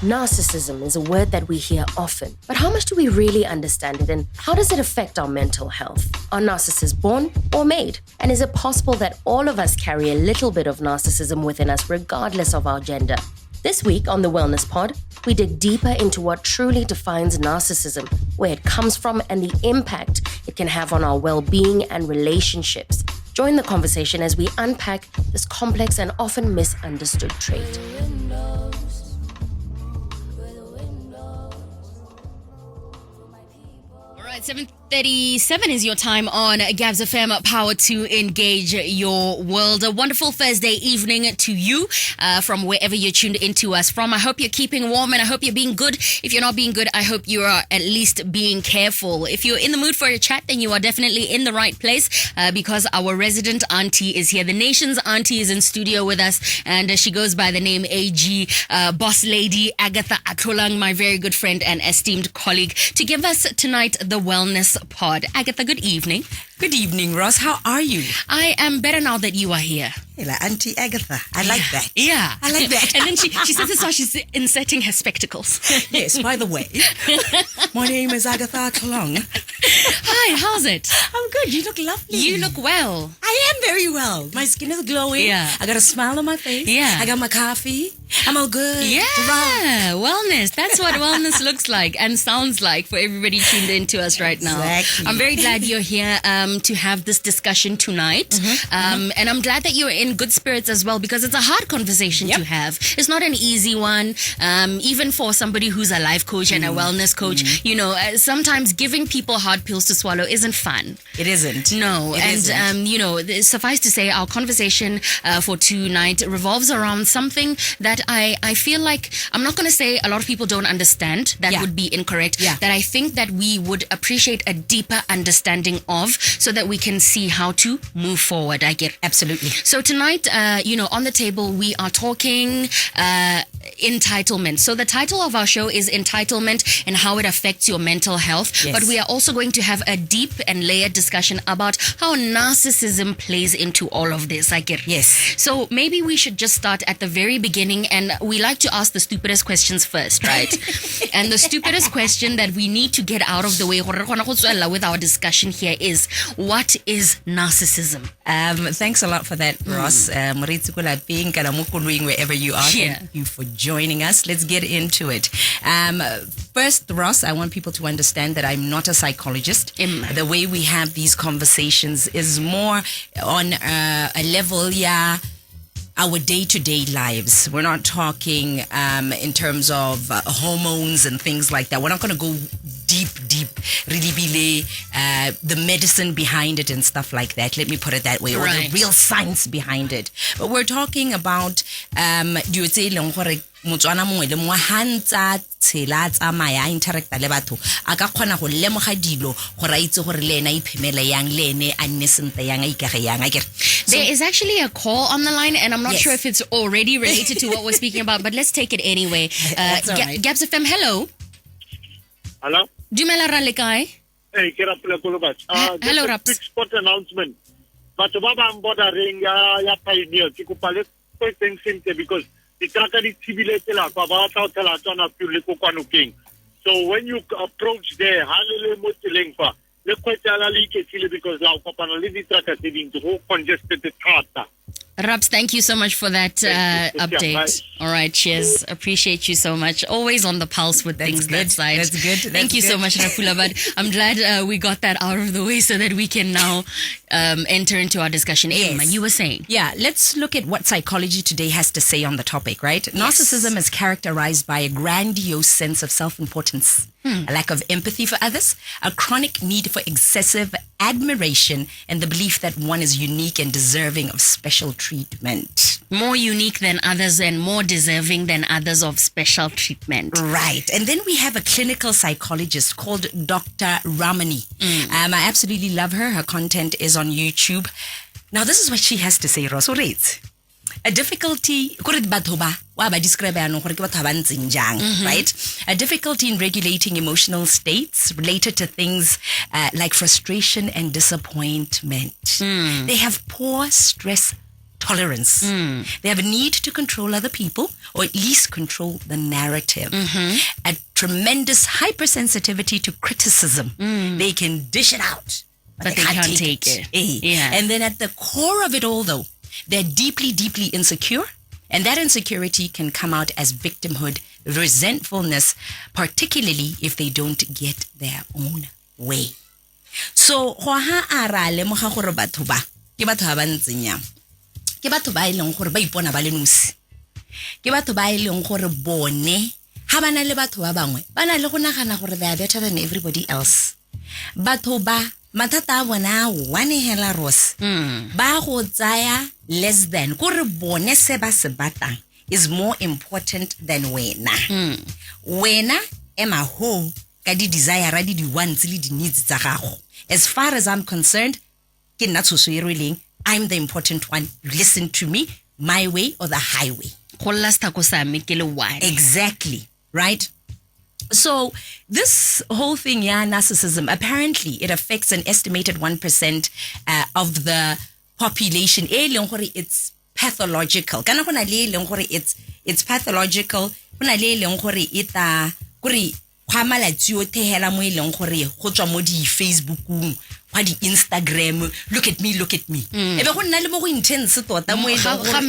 Narcissism is a word that we hear often, but how much do we really understand it, and how does it affect our mental health? Are narcissists born or made? And is it possible that all of us carry a little bit of narcissism within us regardless of our gender? This week on the Wellness Pod, we dig deeper into what truly defines narcissism, where it comes from, and the impact it can have on our well-being and relationships. Join the conversation as we unpack this complex and often misunderstood trait. All right, 7:37 is your time on Gabs FM, power to engage your world. A wonderful Thursday evening to you from wherever you're tuned into us from. I hope you're keeping warm and I hope you're being good. If you're not being good, I hope you are at least being careful. If you're in the mood for a chat, then you are definitely in the right place because our resident auntie is here. The nation's auntie is in studio with us, and she goes by the name AG, boss lady Agatha Atlholang, my very good friend and esteemed colleague, to give us tonight the Wellness Pod. Agatha, good evening. Good evening, Ross. How are you? I am better now that you are here. Hello, Auntie Agatha. I like that. Yeah. I like that. And then she says this while she's inserting her spectacles. Yes, by the way, my name is Agatha Atlholang. Hi, how's it? I'm good. You look lovely. You look well. I am very well. My skin is glowing. Yeah. I got a smile on my face. Yeah. I got my coffee. I'm all good. Yeah. Wow. Wellness. That's what wellness looks like and sounds like for everybody tuned into us right now. Exactly. I'm very glad you're here to have this discussion tonight. And I'm glad that you're in good spirits as well, because it's a hard conversation to have. It's not an easy one. Even for somebody who's a life coach and a wellness coach, you know, sometimes giving people hard pills to swallow isn't fun. It isn't. No. It isn't. You know, suffice to say, our conversation for tonight revolves around something that I feel like, I'm not going to say a lot of people don't understand. That would be incorrect. Yeah. That I think that we would appreciate a deeper understanding of, so that we can see how to move forward. I get. Absolutely. So tonight, you know, on the table, we are talking entitlement. So the title of our show is Entitlement and How It Affects Your Mental Health. Yes. But we are also going to have a deep and layered discussion about how narcissism plays into all of this. I get. Yes. So maybe we should just start at the very beginning, and we like to ask the stupidest questions first, right? And the stupidest question that we need to get out of the way with our discussion here is, what is narcissism? Thanks a lot for that, Ross. Wherever you are, thank you for joining us. Let's get into it. First, Ross, I want people to understand that I'm not a psychologist. The way we have these conversations is more on a level, our day-to-day lives. We're not talking in terms of hormones and things like that. We're not going to go deep, really, the medicine behind it and stuff like that. Let me put it that way. Or the real science behind it. But we're talking about, you would say, Motswana mongwe le mongwe ha ntsa tshela tsamaya interacta le batho a ka kgona go lemoga dilo gore a itse gore le ena iphemela yang le ene a nne sentle yang a ikage yang a kere. There is actually a call on the line, and I'm not sure if it's already related to what we're speaking about, but let's take it anyway. Gabs FM, hello. Hello. Dumela ra le kae? Hey, ke rapela go lo batho. Hello, Raps. Quick spot announcement. Batho ba bang bordering ya pioneer ke kopa le kwetseng sentle, because the traka di tshibile tsela ba tla tla tsona pele ko kwanokeng. So when you approach there, ha le mo tseleng fa le kwetala le iketsile, because la kopana le di traka tse ding go congested thata. Raps, thank you so much for that update. All right, cheers. Appreciate you so much. Always on the pulse with things that side. That's good. Thank you so much, Rapula. But I'm glad we got that out of the way so that we can now enter into our discussion. Emma, you were saying? Yeah, let's look at what psychology today has to say on the topic, right? Yes. Narcissism is characterized by a grandiose sense of self-importance, a lack of empathy for others, a chronic need for excessive admiration, and the belief that one is unique and deserving of special treatment. More unique than others and more deserving than others of special treatment. Right. And then we have a clinical psychologist called Dr. Ramani. I absolutely love her. Her content is on YouTube. Now, this is what she has to say, Ross. A difficulty, right? A difficulty in regulating emotional states related to things like frustration and disappointment. They have poor stress tolerance. They have a need to control other people, or at least control the narrative. A tremendous hypersensitivity to criticism. They can dish it out, but they can't take it. Yeah. And then at the core of it all, though, they're deeply, deeply insecure. And that insecurity can come out as victimhood, resentfulness, particularly if they don't get their own way. So, ho ha ara lemoga gore batho ba ke batho ba ntseng yang. Ke batho ba ileng gore ba ipona ba le nosi. Ke batho ba ileng gore bone ha bana le batho ba bangwe ba na le go nagana gore they are better than everybody else. Batho ba matata a bona one hela ros ba go tsaya less than gore bone se ba se batang is more important than wena. Wena ema ho ka di desire di wants le di needs tsa gago. As far as I'm concerned, ke nna tsosoirweleng, I'm the important one. You listen to me, my way or the highway. Exactly, right? So this whole thing, narcissism, apparently it affects an estimated 1% of the population. It's pathological. It's pathological. Facebook, Instagram, look at me.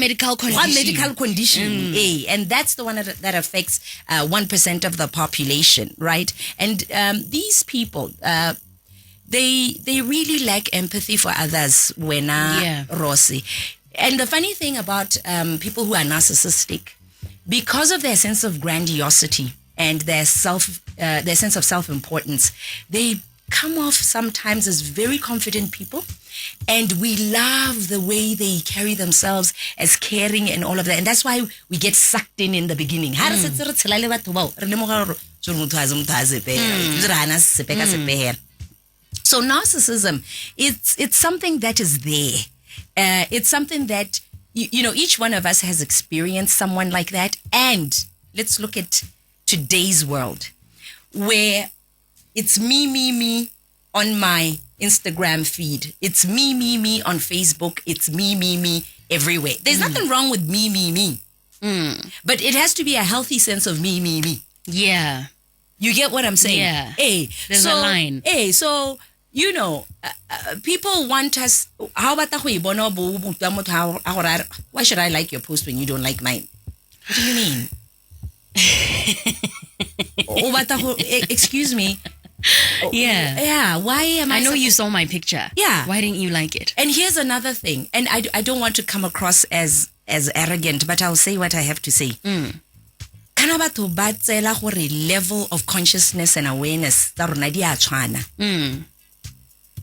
Medical condition. And that's the one that affects 1% of the population, right? And these people, they really lack empathy for others. Rossi. And the funny thing about people who are narcissistic, because of their sense of grandiosity and their sense of self-importance, they come off sometimes as very confident people, and we love the way they carry themselves as caring and all of that, and that's why we get sucked in the beginning. So narcissism, it's something that is there. It's something that each one of us has experienced someone like that. And let's look at today's world, where it's me on my Instagram feed. It's me on Facebook. It's me everywhere. There's nothing wrong with me. But it has to be a healthy sense of me. Yeah. You get what I'm saying? Yeah. There's a line. So, people want us. How about why should I like your post when you don't like mine? What do you mean? Excuse me. Yeah. Why am I? I know you saw my picture. Yeah. Why didn't you like it? And here's another thing. And I don't want to come across as arrogant, but I'll say what I have to say. Level of consciousness and awareness.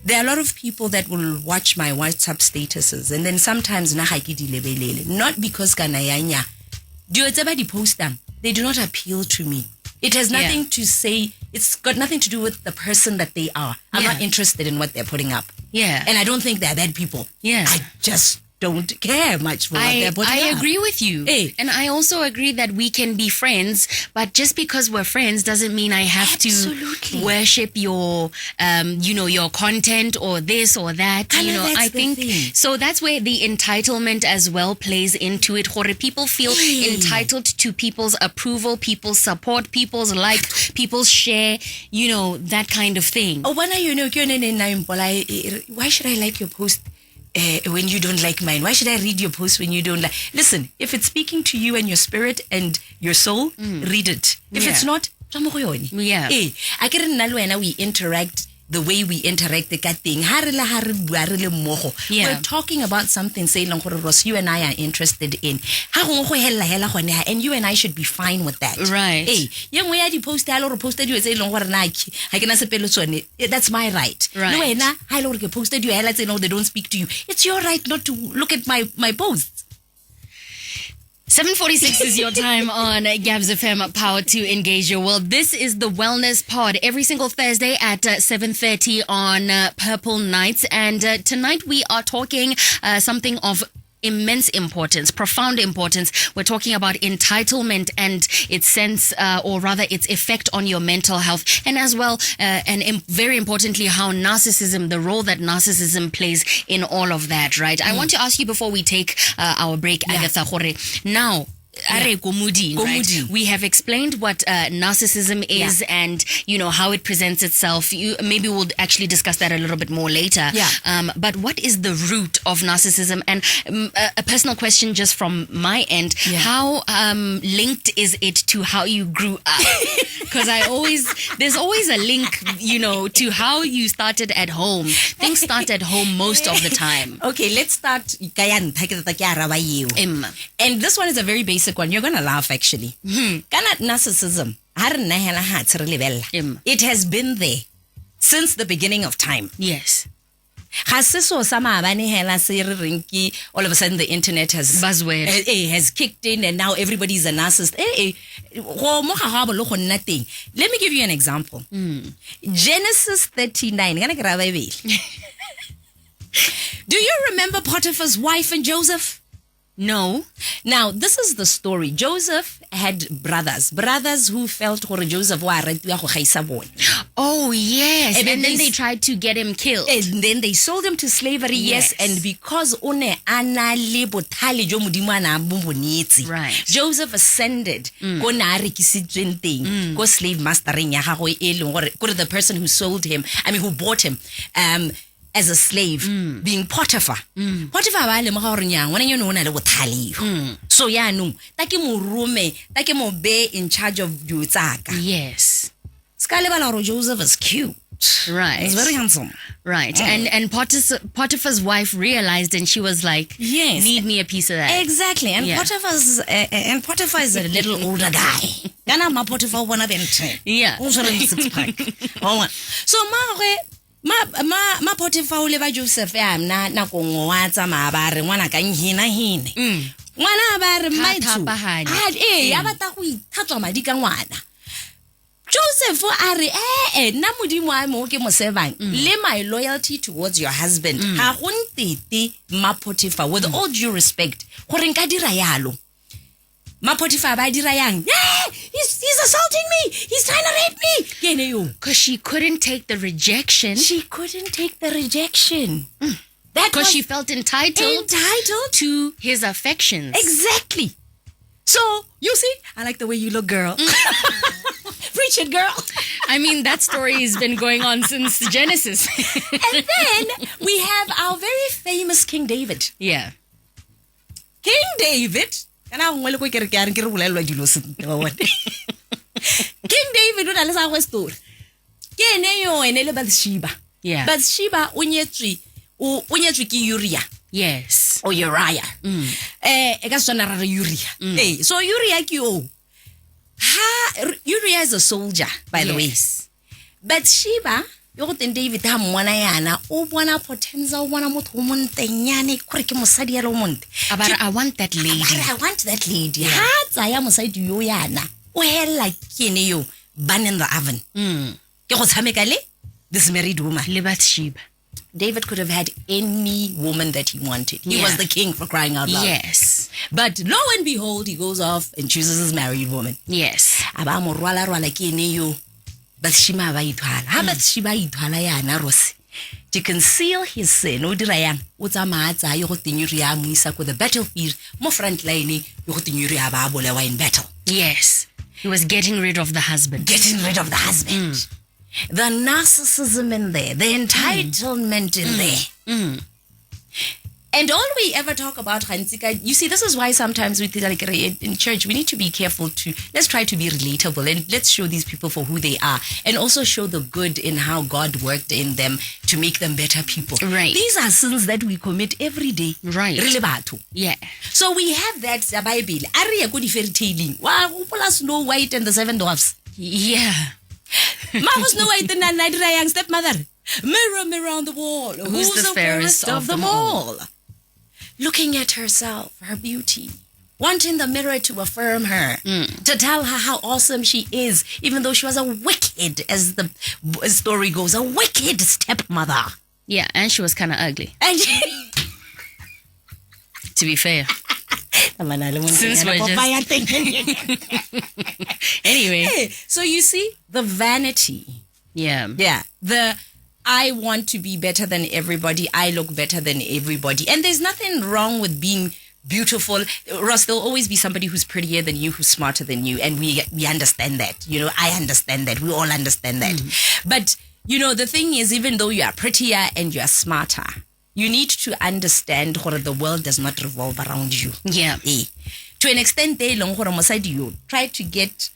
There are a lot of people that will watch my WhatsApp statuses, and then sometimes not because they do not appeal to me. It has nothing to say. It's got nothing to do with the person that they are. I'm not interested in what they're putting up. Yeah. And I don't think they're bad people. Yeah. I just don't care much for what they're putting up. I agree with you. And I also agree that we can be friends, but just because we're friends doesn't mean I have to worship your, your content or this or that. I think so. That's where the entitlement as well plays into it. People feel entitled to people's approval, people's support, people's like, people's share, that kind of thing. Why should I like your post when you don't like mine? Why should I read your post when you don't like? Listen, if it's speaking to you and your spirit and your soul, read it. If it's not, yeah. We interact the way we interact. We're talking about something, say, Ross, you and I are interested in. And you and I should be fine with that. Right. That's my right. They don't speak to you. It's your right not to look at my posts. 7:46 is your time on Gabs FM, Power to Engage Your World. This is the Wellness Pod every single Thursday at 7:30 on Purple Nights. And tonight we are talking something of immense importance, profound importance. We're talking about entitlement and its sense, or rather its effect on your mental health, and as well, very importantly, how narcissism, the role that narcissism plays in all of that, right? I want to ask you before we take our break, Agatha, now, right? We have explained what narcissism is and, how it presents itself. Maybe we'll actually discuss that a little bit more later. But what is the root of narcissism? And a personal question just from my end, how linked is it to how you grew up? Because there's always a link, to how you started at home. Things start at home most of the time. Okay, let's start. And this one is a very basic one. You're going to laugh, actually. Narcissism, it has been there since the beginning of time. Yes. All of a sudden the internet has buzzword has kicked in, and now everybody's a narcissist. Let me give you an example. Genesis 39. Do you remember Potiphar's wife and Joseph? No. Now, this is the story. Joseph had brothers who felt Joseph wa. Oh, yes. And then they tried to get him killed. And then they sold him to slavery, yes. And because right. Joseph ascended. Go slave mastering the person who sold him, who bought him. As a slave, being Potiphar. Potiphar ba le mo ga ngwana yo no na le bothali. So ya no, take mo rume, take mo be in charge of you tsaka. Yes. Skale Joseph is cute. Right. He's very handsome. Right. And Potiphar's wife realized, and she was like, yes, need me a piece of that. Exactly. And Potiphar is a little older guy. Ma Potiphar one of them. Yeah. So ma Potiphar le ba Joseph na go wa tsamaya ba re ngwana ka nhina hine ngwana ba re maitsu ya bata go ithatswa madi ka ngwana. Joseph a re na modimo a mo ke mo sevang le my loyalty towards your husband ha go ntete ma Potiphar, with all due respect gore nka dira yalo. Ma Potiphar ba dira yang? He's assaulting me. He's trying to rape me. Because she couldn't take the rejection. Because she felt entitled to his affections. Exactly. So, you see, I like the way you look, girl. Preach it, girl. That story has been going on since Genesis. And then we have our very famous King David. Yeah. King David. King David o na le sa go story. Ke ene yo ene le Bathsheba. Yeah. Bathsheba o nyetswe ke Uriah. Yes. Or Uriah. E ka sona ra Uriah. So Uriah ke o. Uriah is a soldier, by the way. Bathsheba yo go teng David ha mmona yana o bona potenza o bona motho o montenyane gore ke mosadi ya lo monte. But I want that lady. Ha tsaya mosadi yo yana o hella kene yo ban in the oven. Ke go tshameka le this married woman le Bathsheba. David could have had any woman that he wanted. He was the king, for crying out loud. Yes. But lo and behold, he goes off and chooses his married woman. Yes. Aba mo rwala kene yo Bathsheba ba itwala. Ha Bathsheba itwala yana Rose. To conceal his sin, o dira yang o tsamaya tsa yo go Uriah mo isa ko the battlefield mo front line yo go Uriah ba bolewa in battle. Yes. He was getting rid of the husband. The narcissism in there, the entitlement in there. And all we ever talk about, you see, this is why sometimes we think like in church, we need to be careful let's try to be relatable and let's show these people for who they are and also show the good in how God worked in them to make them better people. Right. These are sins that we commit every day. Right. Yeah. So we have that Bible. Ari go di fairy tale. Wa gopola Snow White and the Seven Dwarfs. Yeah. Mama Snow White and Nadia young stepmother. Mirror, mirror on the wall. Who's the fairest of them all? Looking at herself, her beauty, wanting the mirror to affirm her, to tell her how awesome she is, even though she was a wicked, as the story goes, a wicked stepmother. Yeah, and she was kind of ugly. And to be fair. Since we're anyway. So you see the vanity. Yeah. The I want to be better than everybody. I look better than everybody. And there's nothing wrong with being beautiful. Ross, there'll always be somebody who's prettier than you, who's smarter than you. And we understand that. I understand that. We all understand that. But, the thing is, even though you are prettier and you are smarter, you need to understand that the world does not revolve around you. Yeah. To an extent, you try to get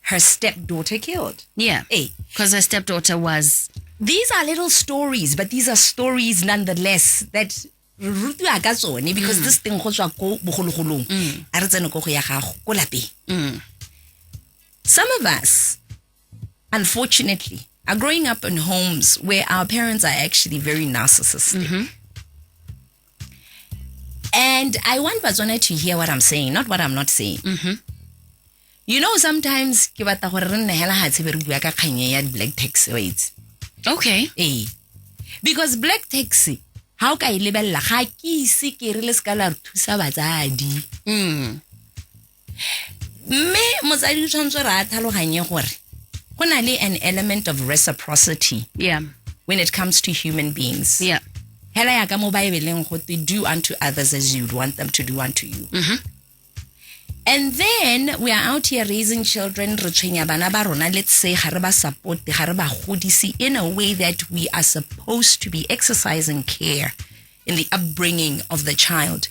her stepdaughter killed. Yeah. Because her stepdaughter was... These are little stories, but these are stories nonetheless that because this thing some of us, unfortunately, are growing up in homes where our parents are actually very narcissistic. And I want Botswana to hear what I'm saying, not what I'm not saying. Sometimes black taxi. Okay. Because black taxi, how ka ilebella ga ke ise ke re le skala re thusa batsadi. Me motsadi tshwantse ra tlhaloganye gore go na le an element of reciprocity. Yeah. When it comes to human beings. Yeah. Hela ya ka mo Bible go do unto others as you'd want them to do unto you. And then we are out here raising children, let's say, in a way that we are supposed to be exercising care in the upbringing of the child.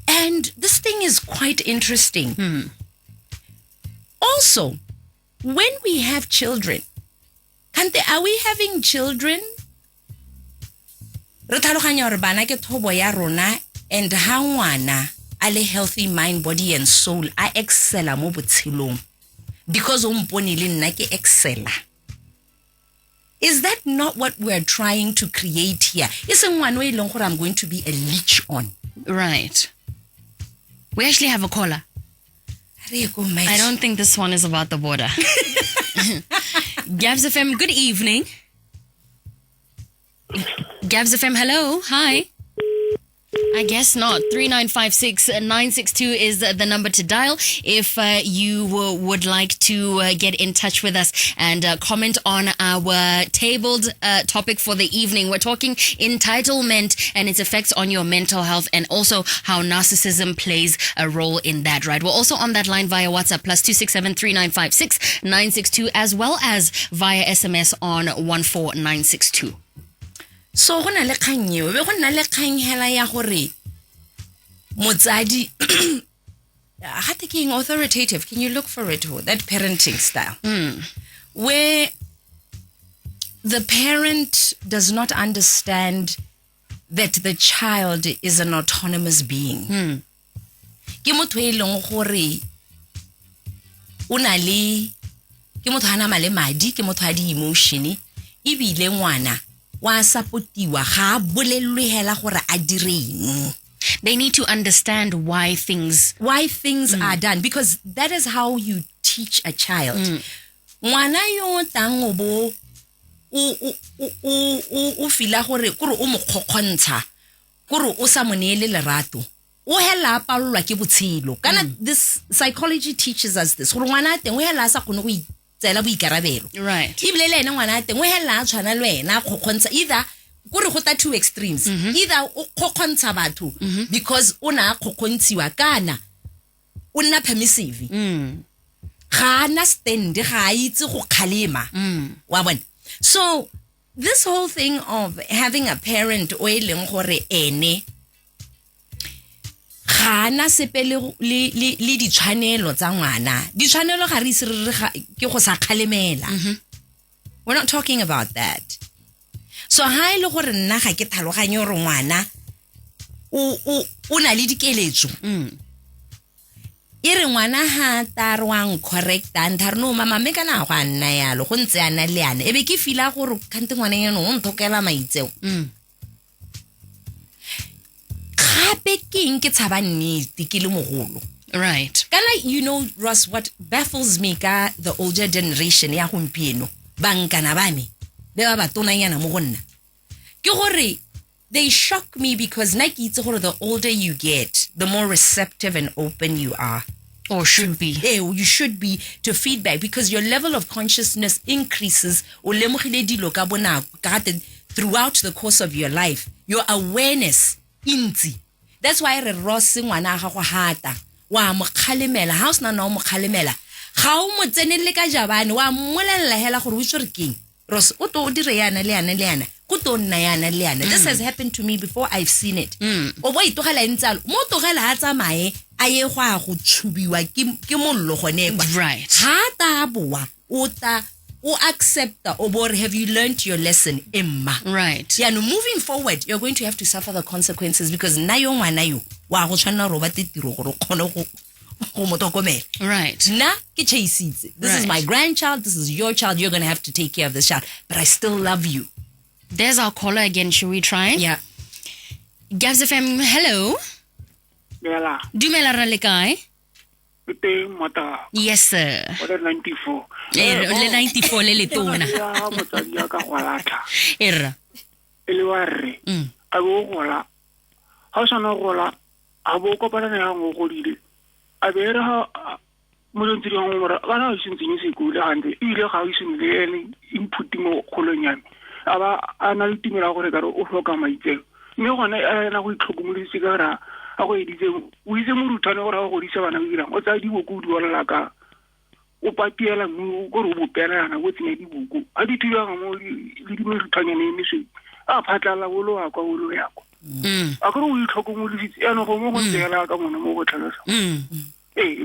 And this thing is quite interesting. Also, when we have children, are we having children? And how ngwana a healthy mind, body, and soul I excel mo botshelong because excel. Is that not what we're trying to create here? Isn't one way long I'm going to be a leech on? Right. We actually have a caller. I don't think this one is about the border. Gabs FM, good evening. Gabs FM, hello. Hi. I guess not. 3956-962 is the number to dial if you would like to get in touch with us and comment on our tabled topic for the evening. We're talking entitlement and its effects on your mental health and also how narcissism plays a role in that, right? We're also on that line via WhatsApp +267-3956-962 as well as via SMS on 14962. So go na le kgang eo be go na le kgang hela ya gore motsadi authoritative, can you look for it, that parenting style where the parent does not understand that the child is an autonomous being. Ke motho e leng gore o na le ke motho ana male madi ke motho a di emotion ibile ngwana wa supportiwa ga bolelwe hela gore a direng. They need to understand why things are done, because that is how you teach a child. Ngwana yo tango bo o fila gore kore o mo khokgontsha kore o sa monele lerato o hela palolwa ke botshelo kana. This psychology teaches us this gore ngwana teng o hela sa kgone go tsela boikarabelo, right? Ibile le ena ngwana teng o hela tshwana le wena khokgontsha either kore go ta two extremes, either o khokgontsha batho because o na khokgontshiwa kana o nna permissive, ga na stand ga itse go khalema wa bona. So this whole thing of having a parent o eleng gore ene ga na sepele le ditshwanelo tsa ngwana, ditshwanelo ga re isere ke go sa khalemela. We're not talking about that. So ha ile gore nna ga ke tlhaloganye gore ngwana o na le dikeletso ere ngwana ha tarwang correct and no mama me kana go nna yalo go ntse ana le ana ebe ke fila gore kante ngwana yeno o nthokela maitseo gape ke eng ke tshaba nnete ke le mogolo Right. Kala, Ross, what baffles me ka the older generation ya gompieno bankana bane be ba batonanyana mo go nna ke gore they shock me because the older you get, the more receptive and open you are. Or should be. You should be to feedback because your level of consciousness increases throughout the course of your life. Your awareness, inti. That's why re Ross ngwana ga go hata. Wa mo khalemela, house na no mo khalemela. Ga o mo tsenelle ka jabane wa mmolella hela gore o tsore keng. Ross o to dire yana le yana le yana. This has happened to me before. I've seen it. O bo itogela ntsalo mo togela ha tsamae a ye go a go tshubiwa ke mollo gone kwa. Right. Ha ta boa o accept or have you learned your lesson, Emma? Right. Yeah, no, moving forward, you're going to have to suffer the consequences because na yo ngwana yo wa go tshwana roba titiro gore kgone go motokomela. Right. Na ke chasitse. This is my grandchild, this is your child, you're going to have to take care of this child, but I still love you. There's our caller again. Should we try? Yeah. Gabs FM, hello. Bella. Dumela ra le kae? Ute mata. Yes, sir. Ore 94. Le 94 le le tona. Ya motsadi ya ka gwalata. Era. Ele wa re. A go gola. Ha o sana gola, a bo kopana ya go godile. A be re ha mo ntse di ngora, bana o sentse ni sekole hande. Ile ga o sentse le input mo kolonyane. Aba ana le timela gore ka re o hloka maitseo. Mme gone na go itlhokomoletse ka ra a go editse o itse mo rutane gore go godisa bana ba dirang o tsa di boku di wala ka o papiela mo go re bopela yana go tsene di boku a di tirang mo le di mo rutanyane ne se a phatlala bolo a kwa bolo ya kwa a go o itlhokomoletse eno go mo go tsela ka mona mo go tlhalosa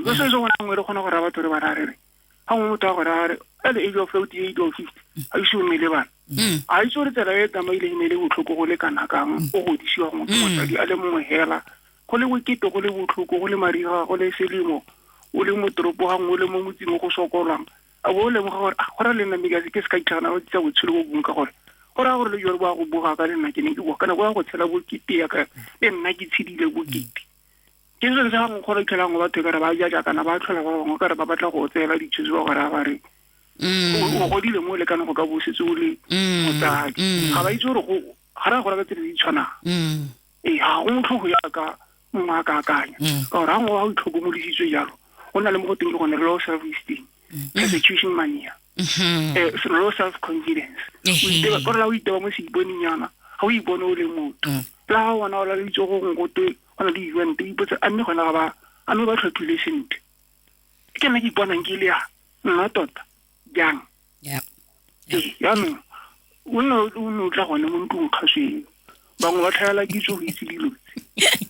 go se so ngwe re gona go ra batho re ba rare ha mo motho go rare at the age of 48 or 50 a iso me le bana a iso re tsela e tsamaile ne le botlhoko go le kana kang o go disiwa mo motsadi a le mongwe hela go le wikito go le botlhoko go le mariga go le selimo o le mo toropo ga mo le mo motsimo go sokolang a bo le mo gore go ra le nna mega ke se ka itshana o tsa botshelo bo bunka gore go ra gore le yoro ba go boga ka le nna ke ne ke go kana go go tshela bokite ya ka le nna ke tshidile bokite ke se se ga go gore tlhelang ba theka ba ja kana ba tlhola ba bangwe ka re ba batla go tsela dithuso ba gore ba re o godile mo le kana go ka bosetse o le motsadi ga ba itse gore go ga ra go ra ka tsela di tshwana ha go motho go ya ka mma ka akanya ka gore ga go itlhokomolositswe jalo go na le mo go teng go ne low self-esteem persecution mania low self-confidence o la o iteba mo seiponenyana ga o ipone o le motho la ga ona o la le itse go ngote go na le event ipotsa a mme gona ba tlhophile sentle ke nna ke iponang ke le ya nna tota jang yaanong o ne o tla gone mo ntlong kgasweng bangwe ba tlhaela kitso go itse dilo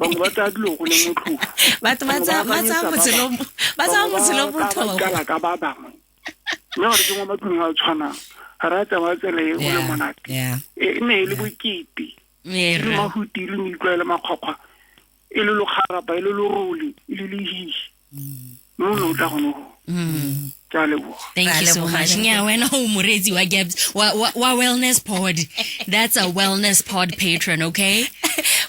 bangwe ba tsaya dilo go le motlhofo batho ba tsaya motselo botlhokwa ka ba bangwe mme gore ke mo matlong a tshwanang ga re a tsamaya tsela e go le monate e ne e le bokete le mahuti le meitlwaele makgwakgwa e le lokgarapa e le lorole e le lehihi mme o ne o tla gone go Thank you so much. Yeah, when Muredzi wa Gabs wa wellness pod. That's a wellness pod patron, okay?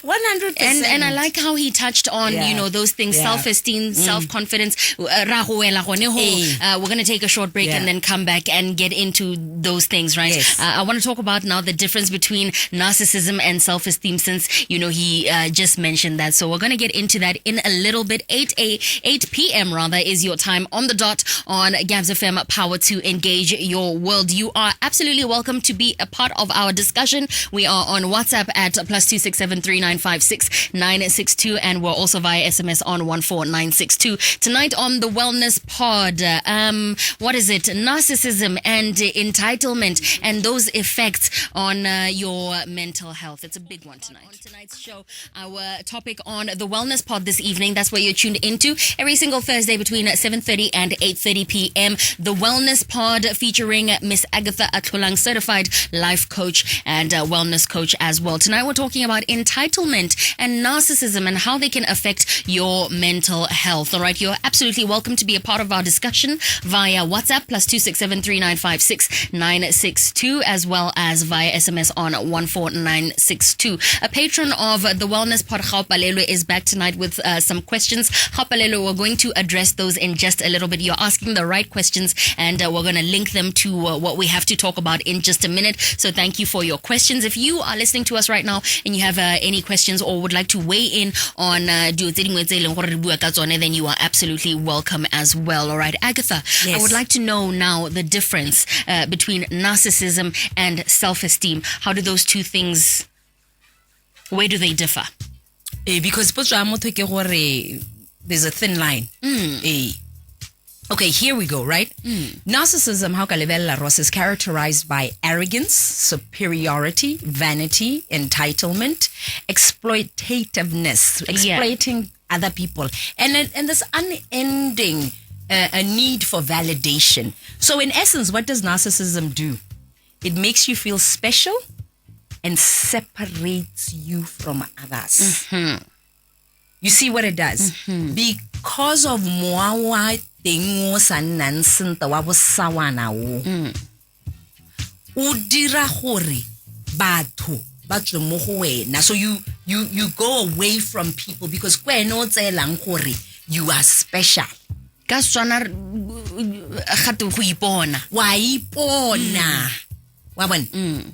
100%. And I like how he touched on, those things, self-esteem, self-confidence. We're going to take a short break and then come back and get into those things, right? Yes. I want to talk about now the difference between narcissism and self-esteem since, he just mentioned that. So we're going to get into that in a little bit. 8 p.m. rather is your time on the dot on Gabs FM, power to engage your world. You are absolutely welcome to be a part of our discussion. We are on WhatsApp at +267 3956 962, and we're also via SMS on 14962. Tonight on the Wellness Pod, what is it? Narcissism and entitlement, and those effects on your mental health. It's a big one tonight. On tonight's show, our topic on the Wellness Pod this evening. That's what you're tuned into every single Thursday between 7:30 and 8:30 p.m. The Wellness Pod featuring Miss Agatha Atlholang, certified life coach and wellness coach as well. Tonight we're talking about entitlement. entitlement and narcissism and how they can affect your mental health. All right, you're absolutely welcome to be a part of our discussion via WhatsApp +2673956 as well as via SMS on 14962. A patron of the Wellness Pod, Gaupalelo, is back tonight with some questions. Gaupalelo, we're going to address those in just a little bit. You're asking the right questions, and we're going to link them to what we have to talk about in just a minute. So thank you for your questions. If you are listening to us right now and you have any questions or would like to weigh in on then you are absolutely welcome as well. All right, Agatha, yes. I would like to know now the difference between narcissism and self-esteem. How do those two things, where do they differ? Because there's a thin line. Okay, here we go, right? Narcissism, how kalebella Ross, is characterized by arrogance, superiority, vanity, entitlement, exploitativeness, exploiting other people, and this unending a need for validation. So in essence, what does narcissism do? It makes you feel special and separates you from others. You see what it does? Because of moawa tengo sa nansenta wa bosawana wo. O dira gore batho ba tswe mo go wena. So you go away from people because kwena o tselang gore you are special. Ka tswana ga te go ipona. Wa ipona. Wa bona?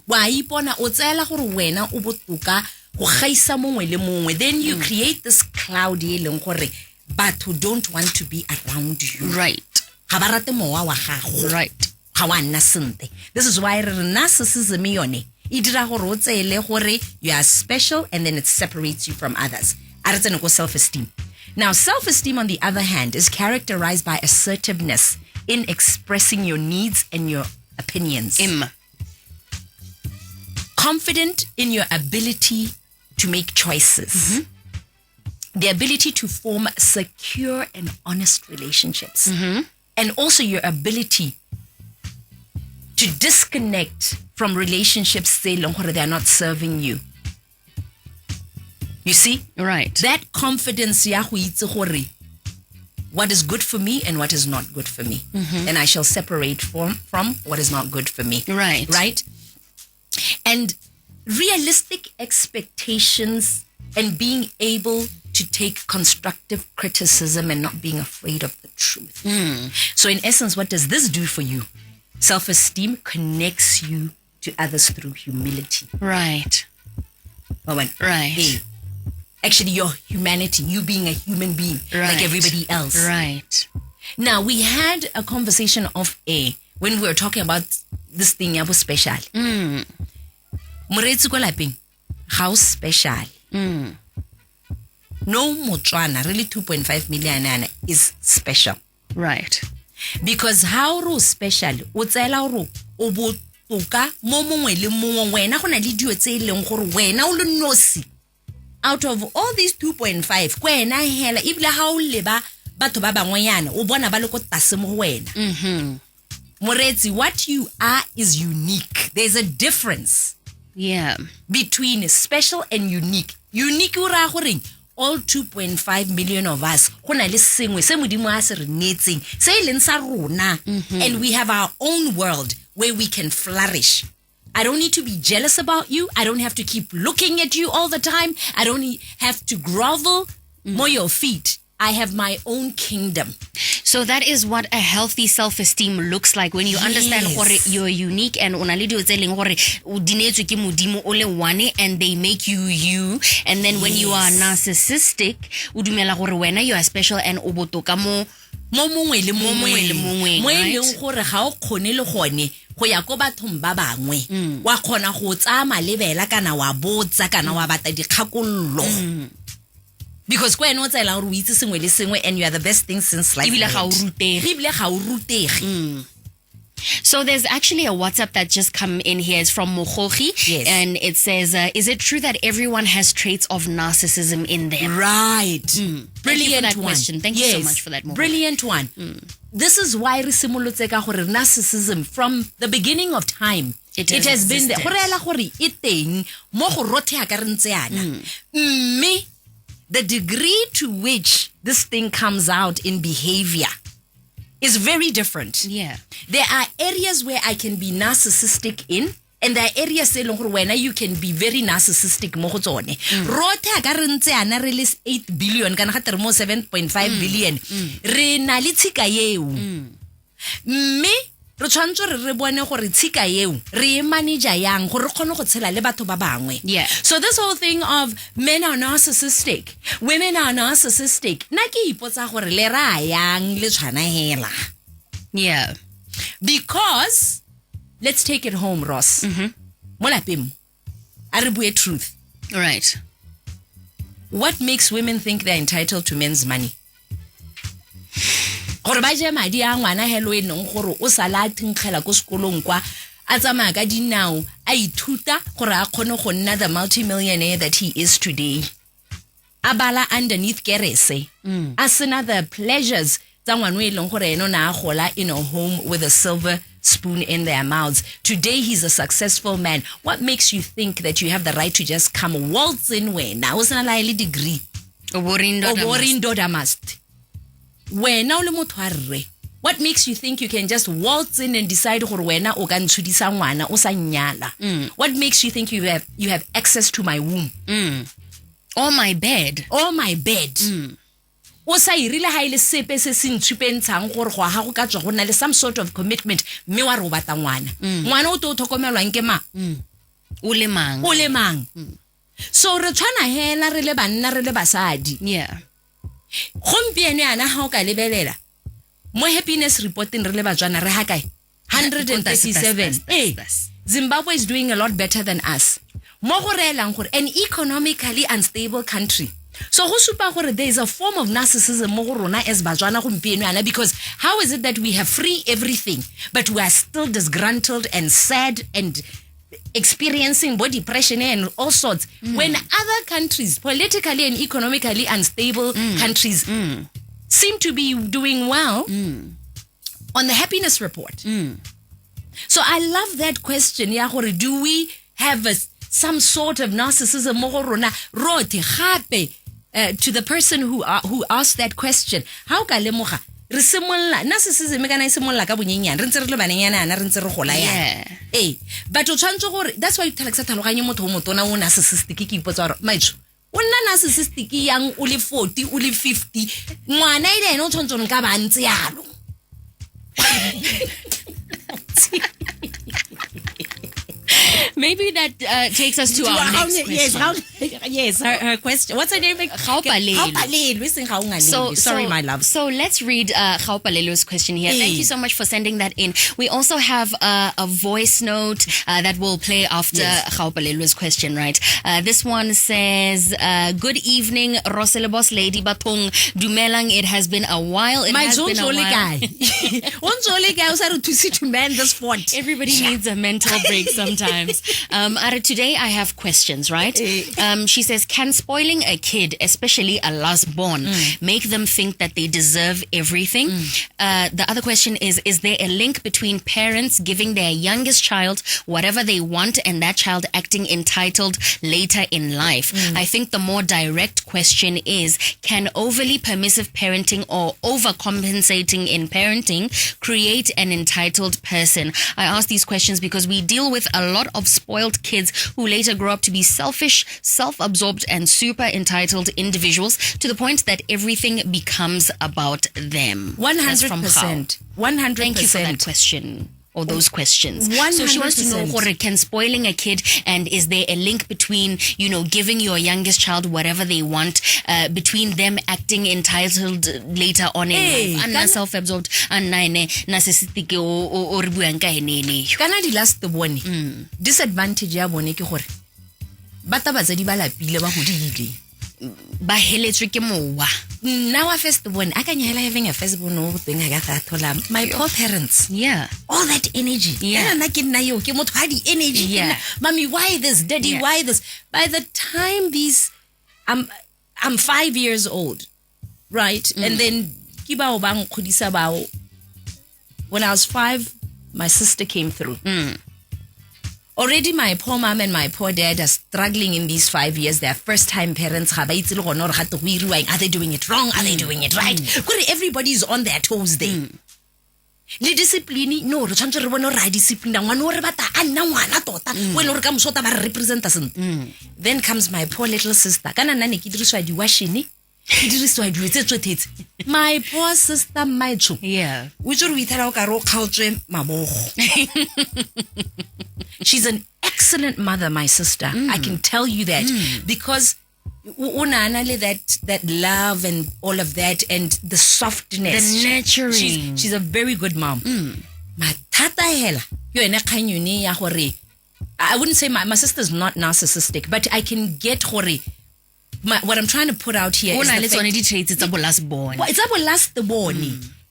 Wa ipona o tsela gore wena o botoka go gaisa mongwe le mongwe. Then you create this cloud e leng gore batho don't want to be around you. Right. Ga ba rate mowa wa gago. Right. Ga wa nna sente. This is why narcissism yone e dira gore o tsele gore you are special and then it separates you from others. A re tsene go self-esteem. Now, self-esteem, on the other hand, is characterized by assertiveness in expressing your needs and your opinions. Confident in your ability to make choices. The ability to form secure and honest relationships. And also your ability to disconnect from relationships they are not serving you. You see? Right. That confidence, what is good for me and what is not good for me. And I shall separate from what is not good for me. Right. Right? And realistic expectations and being able to take constructive criticism and not being afraid of the truth. So in essence, what does this do for you? Self-esteem connects you to others through humility. Right. Right. Right. Actually, your humanity, you being a human being like everybody else. Right. Now, we had a conversation off air when we were talking about this thing that was special. Moretsi ko lapeng, how special. No Botswana, really 2.5 million is special. Right. Because how ro special, o tsela ro o botoka mo mongwe le mongwe wena go na le dio tse ileng gore wena o le nosi. Out of all these 2.5, kwena hela ibile ha o leba batho ba bangwenyana o bona ba le ko tase mo wena. Moretsi, what you are is unique. There's a difference. Yeah. Between special and unique. Unique o ra gore all 2.5 million of us go na le sengwe se modimo a se re netseng se ileng sa rona, and we have our own world where we can flourish. I don't need to be jealous about you. I don't have to keep looking at you all the time. I don't have to grovel more your feet. I have my own kingdom. So that is what a healthy self-esteem looks like when you understand gore you're unique and una le dio tseleng gore o dinetswe ke modimo o le one and they make you you, and then when you are narcissistic o dumela gore wena you are special and o botoka mo mongwe le mongwe mo right? leng gore ga o khone le gone go ya go bathong ba bangwe wa khona go tsa malebela kana wa botsa kana wa bata dikgakollo. Because kwena o tsela gore o itse sengwe le sengwe and you are the best thing since life. Ibile ga o rutege. So there's actually a WhatsApp that just come in here. It's from Mogogi. Yes. And it says, is it true that everyone has traits of narcissism in them? Right. Brilliant. Thank you for that question. Thank you so much for that, Mogogi. Brilliant one. This is why re simolotse ka gore narcissism from the beginning of time It has been there. Go reela gore e teng mo go rothe ka re ntse yana. Me, the degree to which this thing comes out in behavior is very different. Yeah. There are areas where I can be narcissistic in, and there are areas where you can be very narcissistic mo go tsone. Rothe ka re ntse yana re le 8 billion kana ga tere mo 7.5 billion. Re na le tshika yeo. Me re tshwantse re bone gore tshika yeo re e manager yang gore re kgone go tshela le batho ba bangwe. Yeah. So this whole thing of men are narcissistic, women are narcissistic, na ke ipotsa gore le ra yang le tshwana hela. Yeah. Because let's take it home, Ross. Mo lapeng a re bue truth. Right. What makes women think they're entitled to men's money? Gore ba je madi a ngwana helo e neng gore o sala thinkgela ko sekolong kwa a tsamaya ka dinao a ithuta gore a kgone go nna the multimillionaire that he is today. A bala underneath kerese. A sena the pleasures tsa ngwana e leng gore eno na gola in a home with a silver spoon in their mouths. Today he's a successful man. What makes you think that you have the right to just come waltz in wena o sena la ile degree? Oborindo must. Wena o le motho a rre. What makes you think you can just waltz in and decide gore wena o ka ntshudisa ngwana o sa nyala? What makes you think you have access to my womb? Or my bed. Or my bed. O sa irile ha ile sepe se se ntshupentshang gore go ha go ka tswa go na le some sort of commitment me wa re o batla ngwana. Ngwana o to tlhokomelwang ke ma? O le mang. So re tshwana hela re le banna re le basadi. Yeah. Gompieno yana ha o ka lebelela mo happiness reporting re le Botswana re ha kae 137. Zimbabwe is doing a lot better than us. Mo go reelang gore an economically unstable country. So go supa gore there is a form of narcissism mo go rona as Botswana gompieno yana, because how is it that we have free everything but we are still disgruntled and sad and experiencing body depression and all sorts, when other countries, politically and economically unstable countries, seem to be doing well on the happiness report. So I love that question. Ya gore, do we have some sort of narcissism mo go rona rote gape to the person who asked that question? How ka lemoga re simolla narcissism kana e simolla ka bonyenyane re ntse re le banenyana ana re ntse re gola ya but o tshwantse gore that's why you tell tlhaloganye motho o motona o narcissistic ke ipotsa gore maitso o nna narcissistic yang o le 40 o le 50 ngwana ile ene o tshwantse ka ba ntse yalo. Maybe that takes us to our next question. Yes, her question. What's her name? Sorry, my love. So let's read Gaupalelo's question here. Thank you so much for sending that in. We also have a voice note that will play after Gaupalelo's question, right? This one says, good evening, Roselebos Lady Batong Dumelang. It has been a while. Everybody needs a mental break sometimes. Today I have questions, right? She says, can spoiling a kid, especially a last born, make them think that they deserve everything? The other question is there a link between parents giving their youngest child whatever they want and that child acting entitled later in life? I think the more direct question is, can overly permissive parenting or overcompensating in parenting create an entitled person? I ask these questions because we deal with a lot of spoiled kids who later grow up to be selfish, self-absorbed, and super entitled individuals to the point that everything becomes about them. 100%. 100%. Thank you for that question. Or those questions. 100%. So she wants to know, can spoiling a kid, and is there a link between, giving your youngest child whatever they want, between them acting entitled later on in life? Anna self-absorbed, Anna narcissistic, or buang ka henene. Kana di last bone. Disadvantage ya bone ke gore bata batsadi ba lapile ba godile. Ba heletswe ke mowa. Now first one, I can having a firstborn thing Agatha Atlholang. My poor parents. Yeah. All that energy. Yeah. Energy. Yeah. Mommy, why this? Daddy, why this? By the time I'm 5 years old, right? And then when I was 5, my sister came through. already my poor mom and my poor dad are struggling in these 5 years. They're first-time parents. Are they doing it wrong? Are they doing it right? Everybody is on their toes there. Le discipline no re tshwantse re bone ra discipline ngwana o re bata a nna ngwana tota we le re ka mosota ba re representa sentle. Then comes my poor little sister kana nna ne ke diriswa di washing ke diriswa di etse tsotetse my poor sister Maitho o tsore o ithara o ka ro khaotswe mabogo. She's an excellent mother, my sister. I can tell you that because that love and all of that and the softness, the nurturing. She's a very good mom. I wouldn't say my sister's not narcissistic, but I can get what I'm trying to put out here is it's a last born. It's a last born.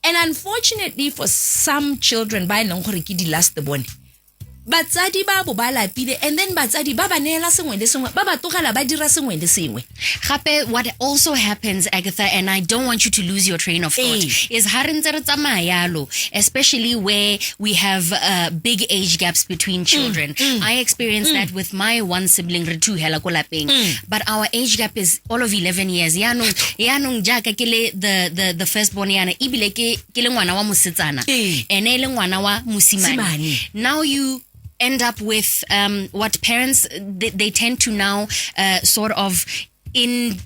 And unfortunately for some children, by last born. Batsadi ba bo ba lapile and then batsadi ba ba neela sengwe le sengwe ba ba togela ba dira sengwe le sengwe. Gape what also happens, Agatha, and I don't want you to lose your train of thought, is ha re ntse re tsamaya yalo, especially where we have big age gaps between children. I experienced that with my one sibling re two hela ko lapeng, but our age gap is all of 11 years. Yanong jaka ke le the firstborn yana ibile ke le ngwana wa mosetsana ene le ngwana wa mosimane. Now you end up with what parents they tend to now sort of in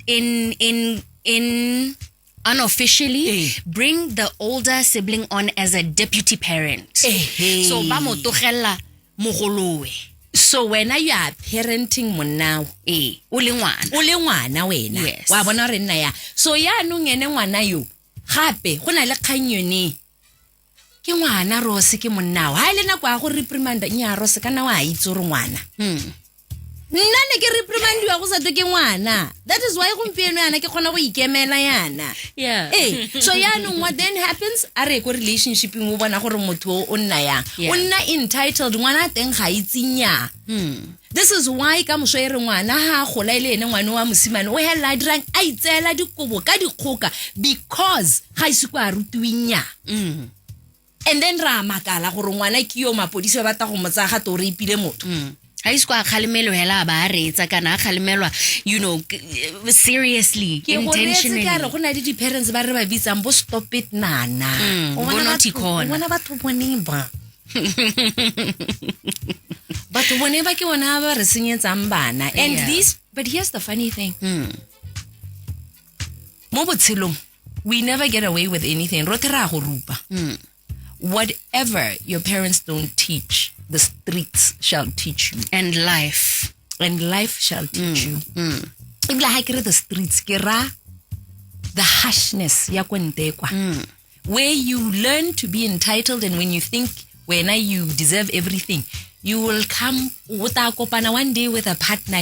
unofficially bring the older sibling on as a deputy parent. So ba mo togella mogolowe. So when you are parenting monao o le ngwana wena yes. Wa bona re nna ya so ya nung ene ngwana yo gape go na le kganyone ke ngwana Rose ke monnao ha ile na kwa go reprimanda nya Rose kana wa itse re ngwana nna ne ke reprimandiwa go sa twe ke ngwana. That is why gompieno yana ke khona go ikemela yana so yana what then happens are go relationship mo bona gore motho o nna yang o nna entitled ngwana teng ga itsinya. This is why ka mosho ere ngwana ha gola ile ene ngwana wa mosimane o hela dirang a itsela dikobo ka dikgoka because ga isiko a rutwinya. And then ra makala gore ngwana ke yo mapodisi ba batla go motsa ga to re ipile motho ha isko a khalemelo hela ba retsa kana khalemelwa seriously intentionally ke go na le di parents ba re ba bitsang bo stop it nana bona batho boneng ba batho bone ba ke bona ba re senyetsang bana and these but here's the funny thing mo botshelong we never get away with anything rotera go rupa. Whatever your parents don't teach, the streets shall teach you. And life shall teach you. The streets, the harshness, where you learn to be entitled, and when you think when you deserve everything, you will come one day with a partner.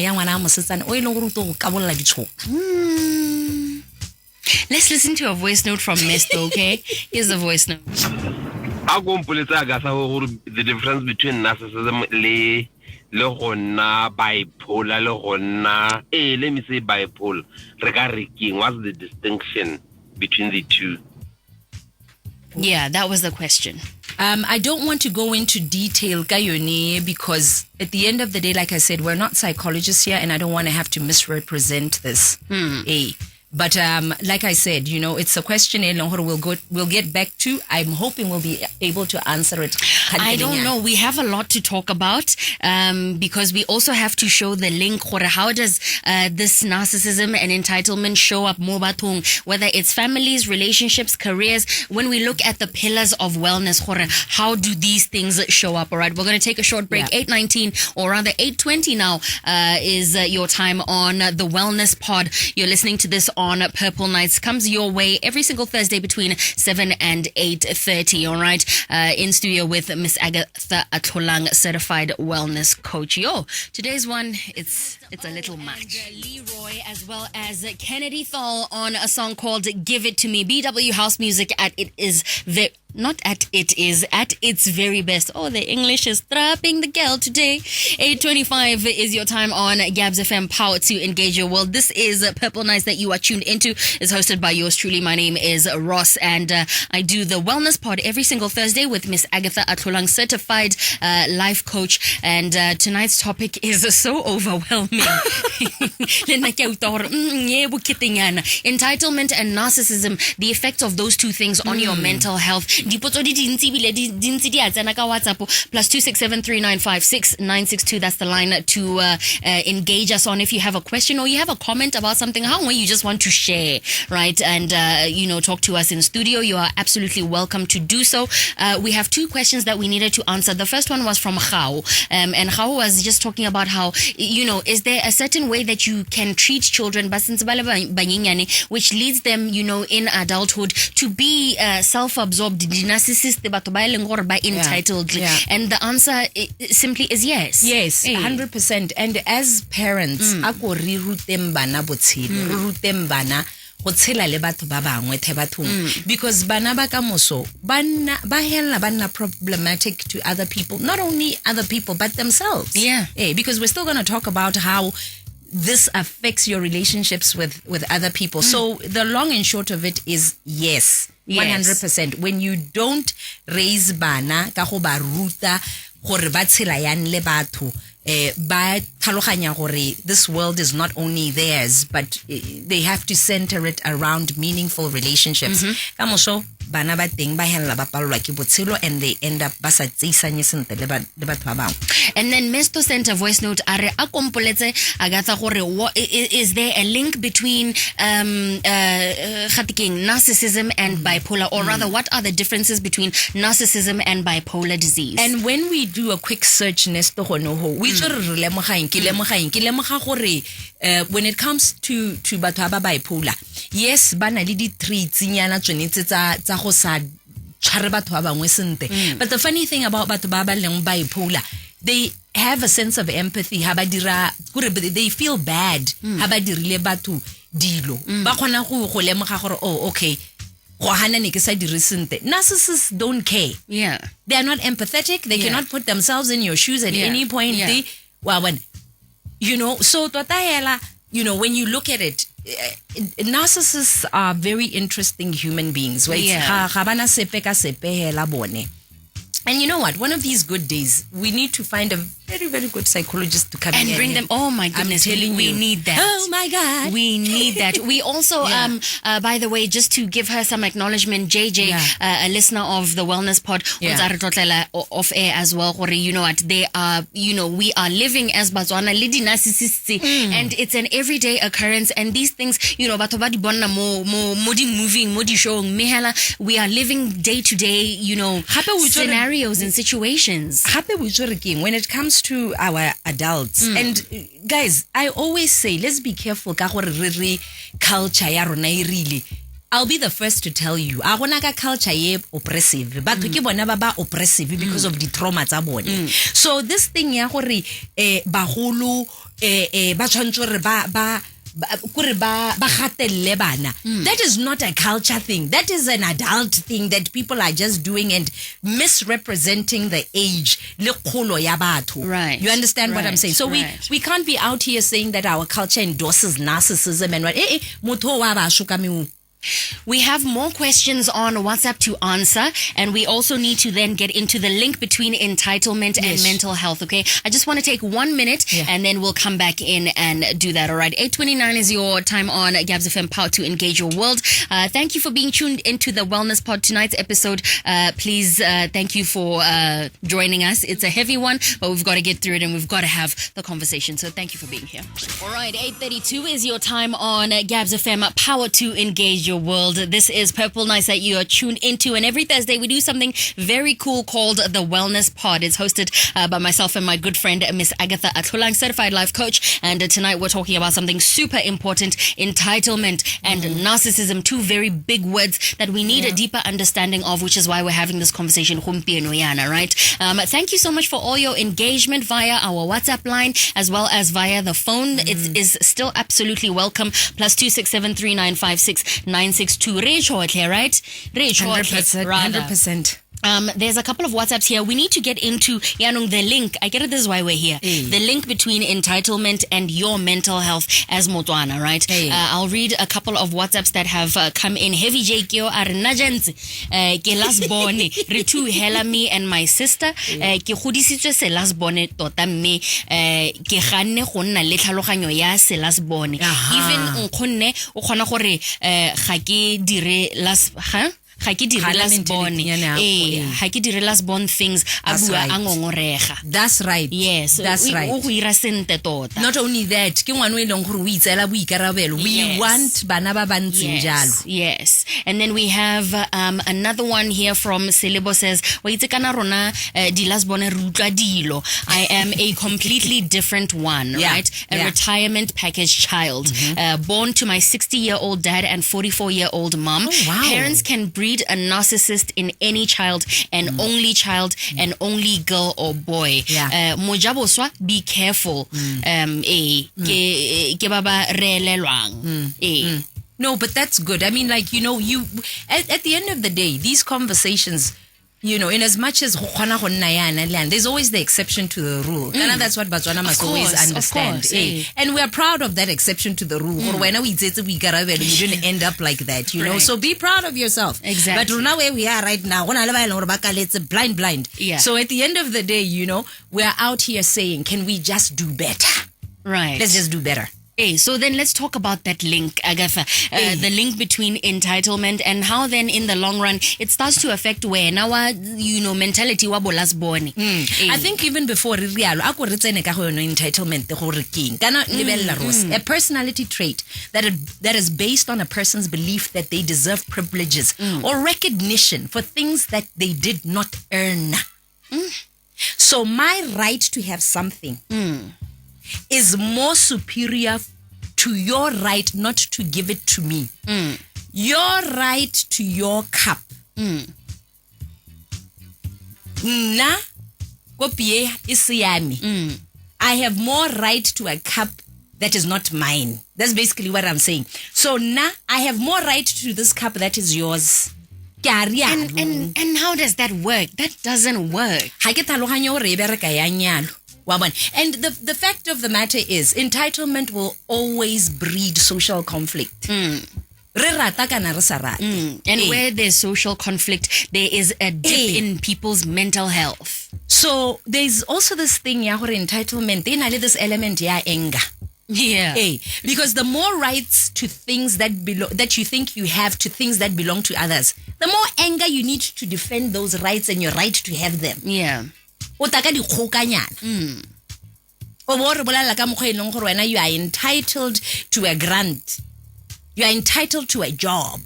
Let's listen to a voice note from Mesto, okay? Here's the voice note. The difference between narcissism le gonna bipolar le gonna let me say bipolar regarding what's the distinction between the two? Yeah, that was the question. I don't want to go into detail, Gayoni, because at the end of the day, like I said, we're not psychologists here, and I don't want to have to misrepresent this. But like I said, it's a question we'll get back to. I'm hoping we'll be able to answer it. I don't know. We have a lot to talk about because we also have to show the link. How does this narcissism and entitlement show up more batung, whether it's families, relationships, careers? When we look at the pillars of wellness, how do these things show up? All right, we're going to take a short break. 8:19 or rather 8:20 now is your time on the Wellness Pod. You're listening to this on Purple Nights. Comes your way every single Thursday between 7 and 8:30. All right, in studio with Miss Agatha Atlholang, certified wellness coach. Today's one, it's a little much. Leroy as well as Kennedy Thal on a song called "Give It to Me." BW House Music at Not at it is, at its very best. Oh, the English is trapping the girl today. 8:25 is your time on Gabs FM, Power to Engage Your World. This is Purple Nights that you are tuned into. It's hosted by yours truly. My name is Ross, and I do the Wellness Pod every single Thursday with Miss Agatha Atlholang, certified life coach. And tonight's topic is so overwhelming. Entitlement and narcissism, the effect of those two things on your mental health. +26739569662. That's the line to engage us on if you have a question or you have a comment about something, how you just want to share, right? And talk to us in studio. You are absolutely welcome to do so. We have two questions that we needed to answer. The first one was from Khao, and Khao was just talking about how, is there a certain way that you can treat children which leads them, in adulthood to be self-absorbed, narcissist, entitled? And the answer simply is yes. Yes, 100%. And as parents, ako re rutem bana botshelo, re rutem bana go tshela le batho ba bangwe the bathong, because bana ba ka moso ba hella banna problematic to other people, not only other people but themselves. Because we're still going to talk about how this affects your relationships with other people. So the long and short of it is yes. 100%. When you don't raise bana ka go ba ruta gore ba tshela yang le batho, ba tlhaloganya gore this world is not only theirs, but they have to center it around meaningful relationships. Ka moso bana ba teng ba hella ba palelwa ke botshelo, and they end up ba sa tseisanye sentle le batho ba bangwe. And then Mesto sent a voice note, are a kompoletse Agatha gore, is there a link between narcissism and bipolar, or rather what are the differences between narcissism and bipolar disease? And when we do a quick search, Nesto honoho, we when it comes to batho ba bipolar, yes, bana le di traits nyana tsonetse tsa go sa tshware batho ba bangwe sente. But the funny thing about batho ba leng bipolar, they have a sense of empathy. They feel bad. Ba khona go lemoga gore, oh, okay, narcissists don't care. They are not empathetic. They cannot put themselves in your shoes at any point. So when you look at it, narcissists are very interesting human beings. And you know what? One of these good days, we need to find a very, very good psychologist to come in and bring them. Oh my goodness, we need that. Oh my God, we need that. We also, by the way, just to give her some acknowledgement, JJ, a listener of the Wellness Pod, off air as well. You know what? They are, we are living as Botswana, lidi narcissists, and it's an everyday occurrence. And these things, batho ba di bona modi moving, modi showing, we are living day to day, scenarios and situations. When it comes to our adults, and guys, I always say, let's be careful ka gore re culture ya rona really. I'll be the first to tell you, a gona ka culture ye oppressive, batho ke bona ba oppressive because of the trauma tsa bone. So this thing ya gore bagolo ba tshwantse re ba that is not a culture thing. That is an adult thing that people are just doing and misrepresenting the age. Right. You understand what I'm saying? So we can't be out here saying that our culture endorses narcissism and what. We have more questions on WhatsApp to answer, and we also need to then get into the link between entitlement and mental health, okay? I just want to take 1 minute and then we'll come back in and do that, all right? 8:29 is your time on Gabs FM, Power to Engage Your World. Thank you for being tuned into the Wellness Pod. Tonight's episode, please, thank you for joining us. It's a heavy one, but we've got to get through it and we've got to have the conversation. So thank you for being here. All right, 8:32 is your time on Gabs FM, Power to Engage Your World. This is Purple Nights that you are tuned into, and every Thursday we do something very cool called the Wellness Pod. It's hosted by myself and my good friend Miss Agatha Atlholang, certified life coach, and tonight we're talking about something super important: entitlement and narcissism, two very big words that we need a deeper understanding of, which is why we're having this conversation, right? Thank you so much for all your engagement via our WhatsApp line as well as via the phone. It is still absolutely welcome. +26739569662. 0962. Right? 100%. There's a couple of WhatsApps here. We need to get into the link. I get it. This is why we're here. The link between entitlement and your mental health as Motswana, right? I'll read a couple of WhatsApps that have come in. Heavy J Kyo Arnajanz ke last born re tu hela me and my sister ke godisitswe se last born tota mme ke ganne go nna le tlhaloganyo ya se last born. Even nkgonne o kgona gore ga ke dire last ga ke dire last born ga ke dire last born things a bua a ngongorega. That's right. Yes, that's right. O go ira sente tota. Not only that ke ngwana o ileng gore o itsela boikarabelo. We want bana ba bantseng jalo. Yes. And then we have another one here from Selebo says wa itse kana rona di last born re utlwa dilo. I am a completely different one, right? A retirement package child, born to my 60-year-old dad and 44-year-old mom. Oh, wow. Parents can breed a narcissist in any child, an only child, an only girl or boy. Mojaboswa, be careful. Ke baba relelwang. No, but that's good. I mean, like, you at the end of the day, these conversations, in as much as there's always the exception to the rule. And that's what Botswana must always understand. And we are proud of that exception to the rule. When we didn't end up like that, you know. So be proud of yourself. Exactly. But now where we are right now, it's blind. Yeah. So at the end of the day, we're out here saying, can we just do better? Right. Let's just do better. So then let's talk about that link, Agatha. The link between entitlement and how then in the long run it starts to affect where now mentality wa bolas born. I think even before entitlement a personality trait that is based on a person's belief that they deserve privileges or recognition for things that they did not earn. So my right to have something is more superior to your right not to give it to me. Your right to your cup. Na kopie isiami. I have more right to a cup that is not mine. That's basically what I'm saying. So now I have more right to this cup that is yours. And how does that work? That doesn't work. And the fact of the matter is, entitlement will always breed social conflict. And where there's social conflict, there is a dip in people's mental health. So there's also this thing, entitlement, this element, anger. Yeah. Because the more rights to things that you think you have to things that belong to others, the more anger you need to defend those rights and your right to have them. Yeah. You are entitled to a grant. You are entitled to a job.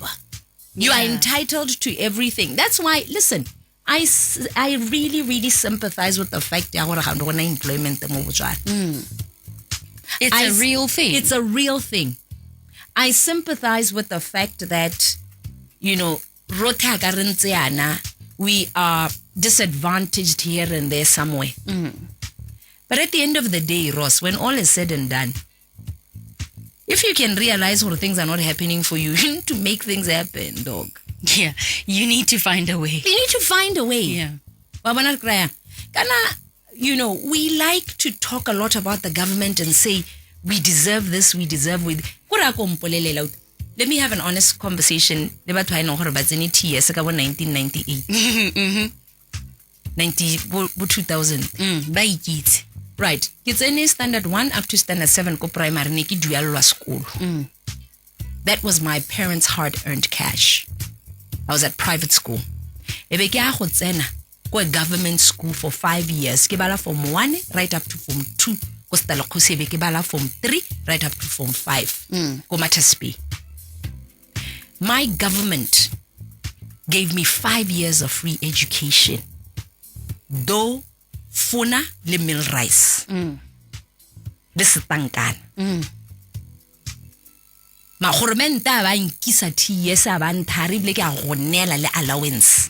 You are entitled to everything. That's why, listen, I really, really sympathize with the fact that employment. It's a real thing. It's a real thing. I sympathize with the fact that, we are disadvantaged here and there somewhere. But at the end of the day, Ross, when all is said and done, if you can realize when things are not happening for you, you need to make things happen, dog. Yeah, you need to find a way. You need to find a way. Yeah. We like to talk a lot about the government and say, we deserve this, we deserve with. Let me have an honest conversation. 1998. 2000. Right. It's any standard 1 up to standard 7 ko primary niki dualwa school. That was my parents' hard-earned cash. I was at private school. Ebe ke a go tsena ko government school for 5 years. Ke bala form 1 right up to form 2. Ko stala go sebe ke bala form 3 right up to form 5. Ko Mataspi. My government gave me 5 years of free education. Though funa le meal rice. This is tankan. Ma gormenta ba nkisa TS ba ntharibile ke a gonela le allowance.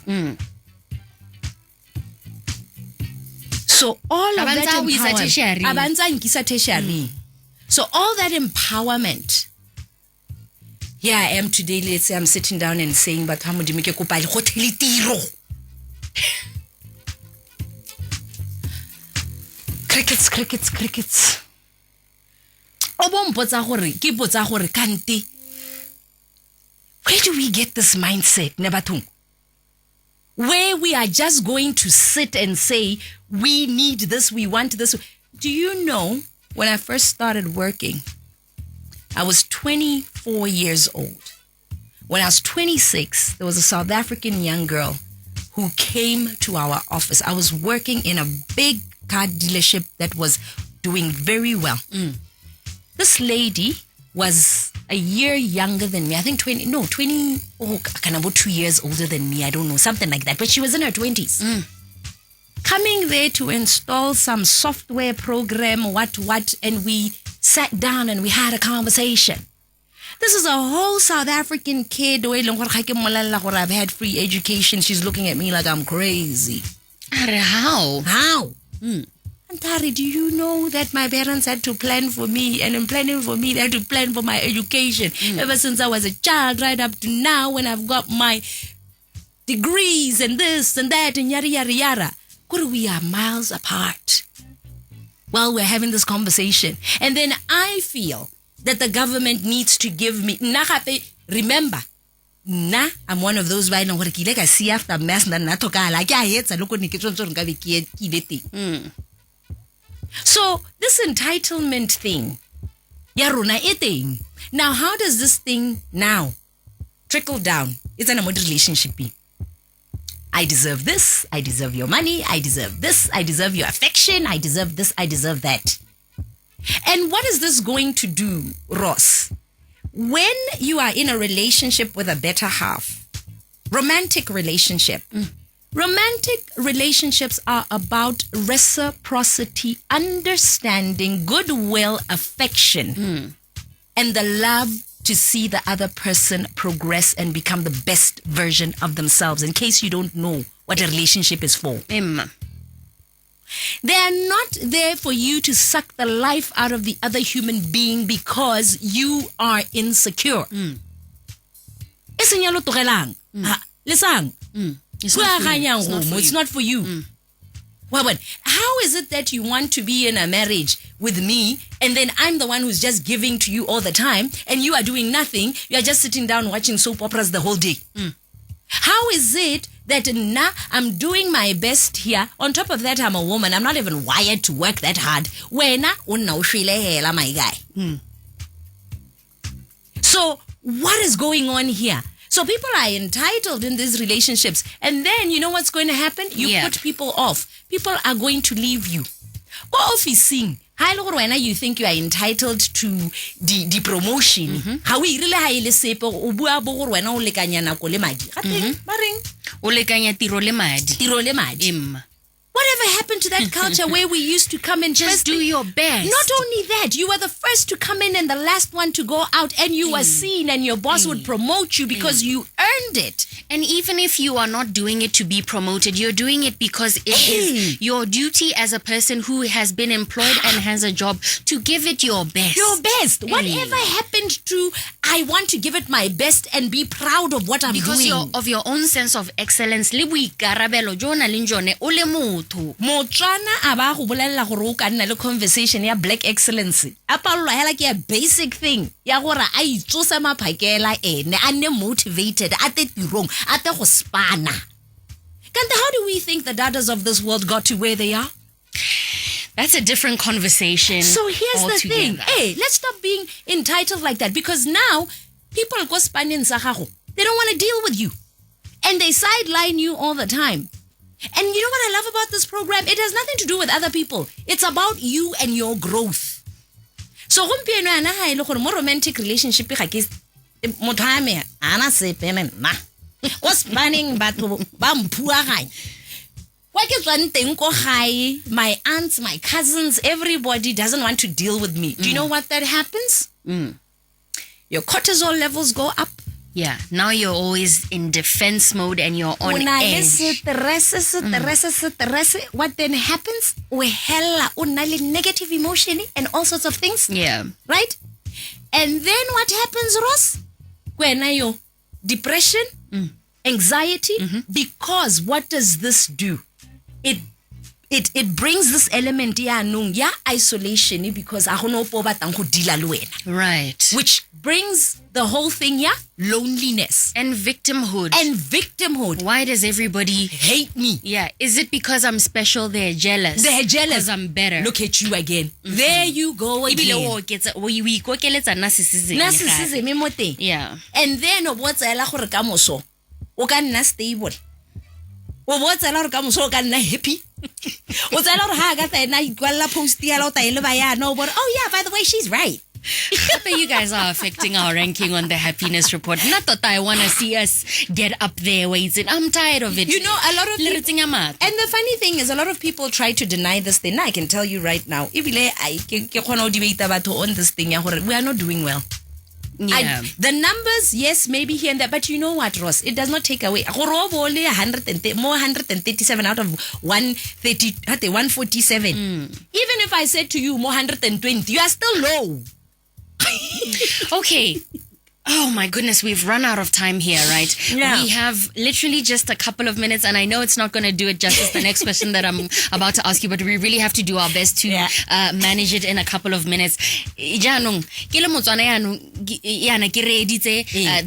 So all of that empowerment. So all that empowerment. here I am today, let's say I'm sitting down and saying, but crickets. Where do we get this mindset, Nebatung? Where we are just going to sit and say, we need this, we want this. Do you know, when I first started working, I was 24 years old. When I was 26, there was a South African young girl who came to our office. I was working in a big car dealership that was doing very well. This lady was a year younger than me. I think 20, kind of 2 years older than me. I don't know, something like that. But she was in her 20s. Coming there to install some software program, what, and we sat down and we had a conversation. This is a whole South African kid. I've had free education. She's looking at me like I'm crazy. How? And Tari, do you know that my parents had to plan for me, and in planning for me, they had to plan for my education ever since I was a child, right up to now when I've got my degrees and this and that and yada, yada, yada. We are miles apart while we're having this conversation. And then I feel that the government needs to give me, remember, I'm one of those right now. I see after mass So this entitlement thing, now how does this thing now trickle down? It's an emotional relationship. I deserve this, I deserve your money, I deserve this, I deserve your affection, I deserve this, I deserve that. And what is this going to do, Ross? When you are in a relationship with a better half, romantic relationship, romantic relationships are about reciprocity, understanding, goodwill, affection, and the love to see the other person progress and become the best version of themselves, in case you don't know what a relationship is for. They are not there for you to suck the life out of the other human being because you are insecure. It's not for you. Well, but how is it that you want to be in a marriage with me and then I'm the one who's just giving to you all the time and you are doing nothing? You are just sitting down watching soap operas the whole day. How is it that I'm doing my best here? On top of that, I'm a woman. I'm not even wired to work that hard. My guy. So what is going on here? So people are entitled in these relationships. And then you know what's going to happen? You put people off. People are going to leave you. You think you are entitled to the promotion. How we really whatever happened to that culture where we used to come and just do your best? Not only that, you were the first to come in and the last one to go out, and you were seen, and your boss would promote you because you earned it. And even if you are not doing it to be promoted, you're doing it because it is your duty as a person who has been employed and has a job to give it your best. Your best. Whatever happened to, I want to give it my best and be proud of what I'm doing. Because of your own sense of excellence. Motswana aba go bolella gore o ka nna le conversation ya black excellence. A palolwa hela ke a basic thing ya gore a itsosa maphakela ene a ne motivated a te tirong a te go spana. Kante, how do we think the daughters of this world got to where they are? That's a different conversation. So here's altogether. the thing. Hey, let's stop being entitled like that, because now people go spanning sa gago. They don't want to deal with you. And they sideline you all the time. And you know what I love about this program? It has nothing to do with other people. It's about you and your growth. So more romantic relationship my aunts, my cousins, everybody doesn't want to deal with me. Do you know what that happens? Your cortisol levels go up. Yeah, now you're always in defense mode and you're on edge. What then happens? Negative emotion and all sorts of things. Yeah. Right? And then what happens, Ross? depression, anxiety, because what does this do? It brings this element isolation because Right. which brings the whole thing loneliness And victimhood. and Why does everybody hate me. Yeah, is it because I'm special they're jealous? They're jealous. Because I'm better. Look at you again. There you go again. We narcissism. Narcissism mo teng. Yeah. And then what's gore ka moso o ka nna stable. O botsela gore ka moso o ka nna happy. O tsela gore ha Agatha ena ikwalla post ya lo taile ba ya no but oh yeah by the way she's right. I bet you guys are affecting our ranking on the happiness report. Not that I want to see us get up there waiting. I'm tired of it. You know, a lot of people, and the funny thing is, a lot of people try to deny this thing. I can tell you right now, on this thing, we are not doing well. Yeah. The numbers, yes, maybe here and there, but you know what, Ross? It does not take away. More 137 out of 147. Even if I said to you more 120, you are still low. Okay. Oh my goodness, we've run out of time here, right? Yeah. We have literally just a couple of minutes, and I know it's not going to do it justice, the next question that I'm about to ask you, but we really have to do our best to manage it in a couple of minutes.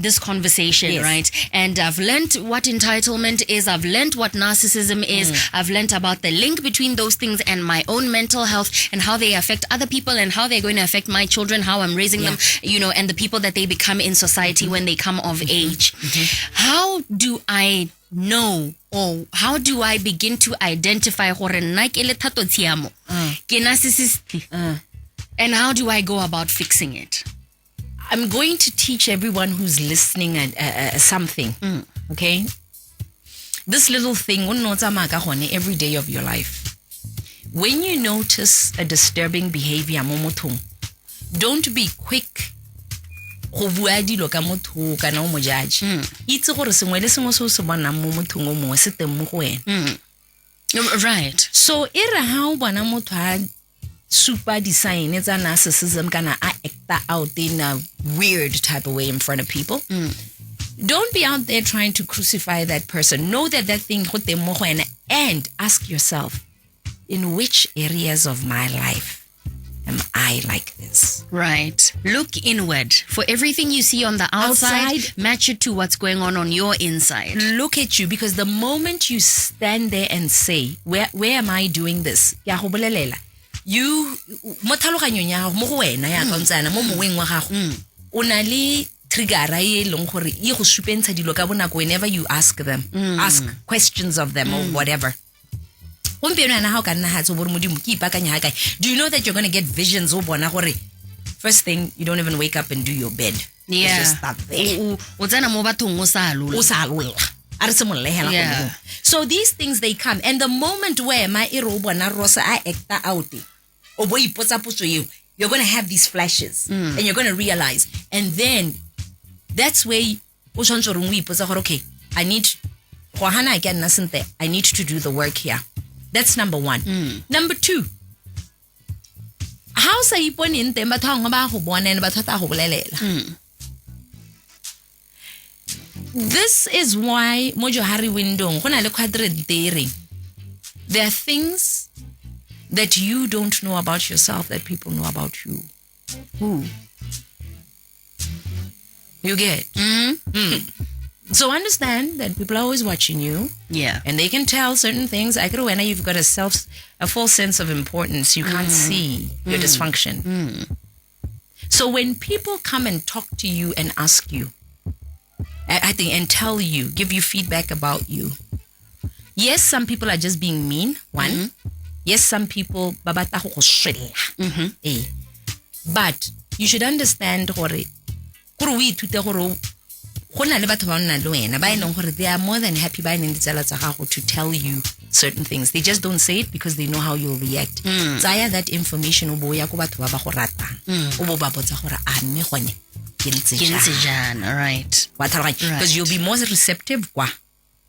This conversation, right? And I've learned what entitlement is, I've learned what narcissism is, I've learned about the link between those things and my own mental health and how they affect other people and how they're going to affect my children, how I'm raising them, and the people that they become in society when they come of age. How do I know, or how do I begin to identify narcissist, and how do I go about fixing it? I'm going to teach everyone who's listening something. Okay, this little thing every day of your life. When you notice a disturbing behavior, don't be quick go bua dilo ka motho kana o mo judge. Itse gore sengwe le sengwe se se bona mo mothong o mongwe se teng mo go wena. Right. So ere ha o bona motho a super design tsa narcissism kana a acta out in a weird type of way in front of people. Don't be out there trying to crucify that person. Know that thing go teng mo go wena and ask yourself, in which areas of my life am I like this? Right. Look inward. For everything you see on the outside, match it to what's going on your inside. Look at you, because the moment you stand there and say, where am I doing this? You mo tlhaloganyong ya mo go wena ya kontsana mo moeng wa gago o na le trigger e leng gore e go supentsha dilo ka bonako whenever you ask questions of them or whatever. Do you know that you're going to get visions? First thing, you don't even wake up and do your bed. Yeah. It's just start there. So these things, they come. And the moment where my rosa acta out, you're going to have these flashes. And you're going to realize. And then, that's where okay, I need to do the work here. That's number one. Number two, how sa iponin te batho ba go bona and batho ta go bolelela. This is why mojo hari window go na le quadrant theory. There are things that you don't know about yourself that people know about you. You get? So understand that people are always watching you. Yeah. And they can tell certain things. I could when you've got a false sense of importance. You can't see your dysfunction. So when people come and talk to you and ask you, I think, and tell you, give you feedback about you. Yes, some people are just being mean. One. Yes, some people but you should understand they are more than happy to tell you certain things. They just don't say it because they know how you'll react. That information right. Because you'll be more receptive.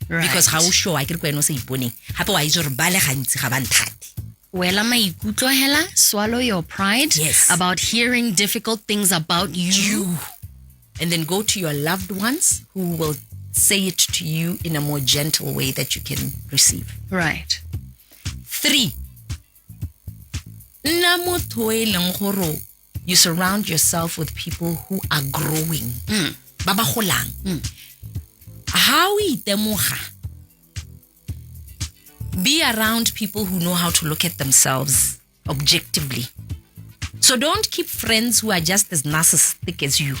Because how sure I could no say swallow your pride about hearing difficult things about you. and then go to your loved ones who will say it to you in a more gentle way that you can receive. Right. 3, you surround yourself with people who are growing. Baba golang. How itemoga? Be around people who know how to look at themselves objectively. So don't keep friends who are just as narcissistic as you.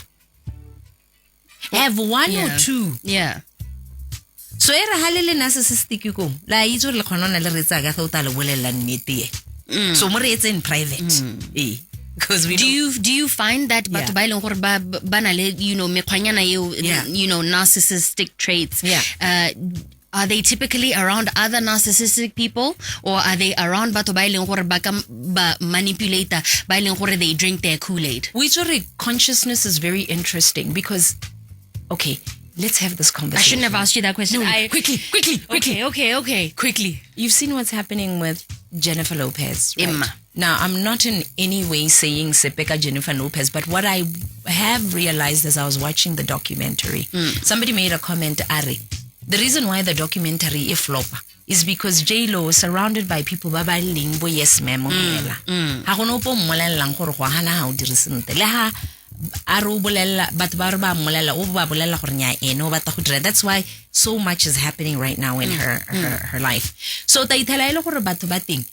Have one or two. Yeah. So era halele narcissistic you go. La itso le khona le retsa Agatha uta le bolela nnete. So more it's in private. Because we do you find that batho ba ileng gore ba na le mekhwanyana eo narcissistic traits? Are they typically around other narcissistic people, or are they around batho ba ileng gore ba ka ba manipulator ba ileng gore they drink their Kool-Aid? Consciousness is very interesting because, okay, let's have this conversation. I shouldn't have asked you that question. No, quickly. Okay, quickly. You've seen what's happening with Jennifer Lopez, right? Now, I'm not in any way saying Sepeka Jennifer Lopez, but what I have realized as I was watching the documentary, somebody made a comment, Ari, the reason why the documentary is flop is because J-Lo is surrounded by people ba ba lingbo yes ma'am ha go no po mmolelang gore go hana ha o dirisente le ha a ro bolela batho ba re ba mmolela o ba bolela gore nya ene o batla go dira. That's why so much is happening right now in her life. So ta ithela ile gore batho ba teng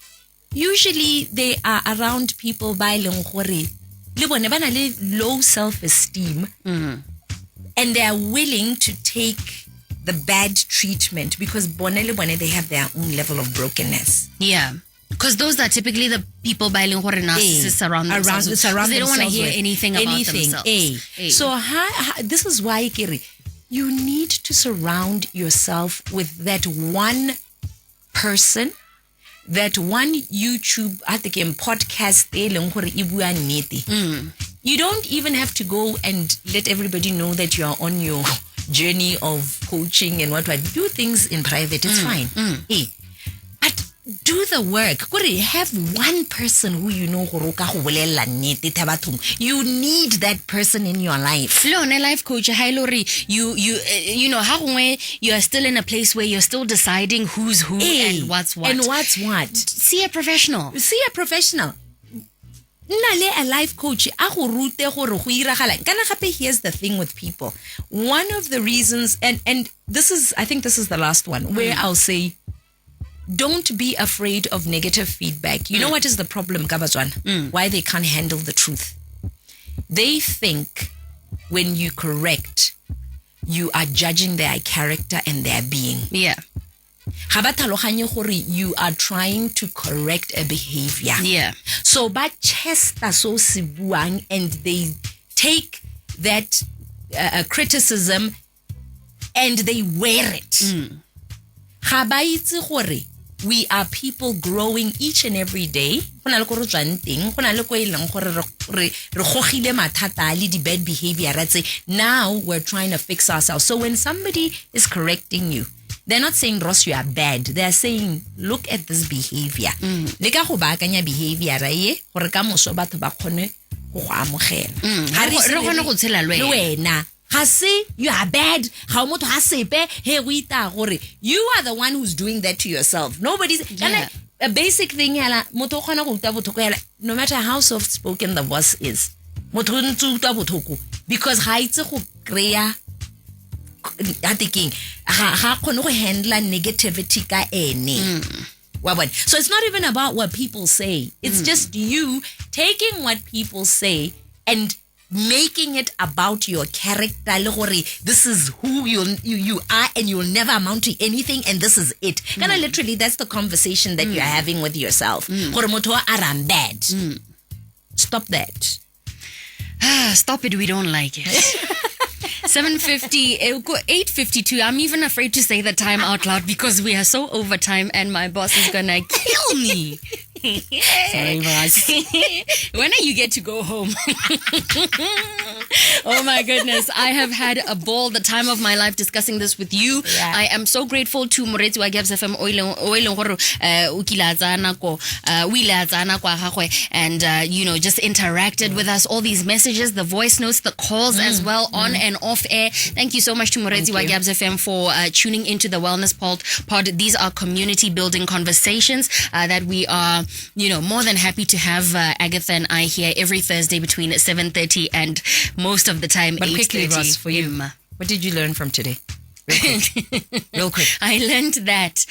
usually they are around people ba ileng gore le bone ba na le low self-esteem and they are willing to take the bad treatment because they have their own level of brokenness. Yeah. Because those are typically the people by narcissists around themselves. They don't want to hear anything about themselves. So this is why, Kiri, you need to surround yourself with that one person, that one YouTube podcast. You don't even have to go and let everybody know that you are on your journey of coaching and what. Do things in private. It's fine. But do the work. Have one person who you know. You need that person in your life. Life coach, you know how you are still in a place where you're still deciding who's who and what's what. See a professional. Nale a life coach a go rute gore go iragala kana gape. Here's the thing with people. One of the reasons, and this is, I think this is the last one where I'll say, don't be afraid of negative feedback. You know what is the problem, Botswana? Why they can't handle the truth. They think when you correct, you are judging their character and their being. Yeah. You are trying to correct a behavior. Yeah. So ba chesta so sibuang, and they take that criticism and they wear it. We are people growing each and every day. Bad behavior. Now we're trying to fix ourselves. So when somebody is correcting you, they're not saying, Ross, you are bad. They're saying, look at this behavior. Behavior. You are bad. You are the one who's doing that to yourself. Nobody's a basic thing. No matter how soft spoken the voice is, because handle negativity ka ene. So it's not even about what people say. It's just you taking what people say and making it about your character. This is who you are, and you'll never amount to anything, and this is it. Literally, that's the conversation that you're having with yourself. I'm bad. Stop that. Stop it. We don't like it. 7:50, 8:52. I'm even afraid to say the time out loud because we are so over time and my boss is gonna kill me. Sorry, boss. When do you get to go home? Oh my goodness. I have had a ball, the time of my life discussing this with you. Yeah. I am so grateful to Moretsi wa Gabs FM and just interacted with us, all these messages, the voice notes, the calls as well, on and off air. Thank you so much to Moretsi wa Gabs FM for tuning into the Wellness Pod. These are community building conversations that we are, more than happy to have Agatha and I here every Thursday between 7:30 and most of the time But quickly, 8:30. Ross, for you, what did you learn from today? Real quick. I learned that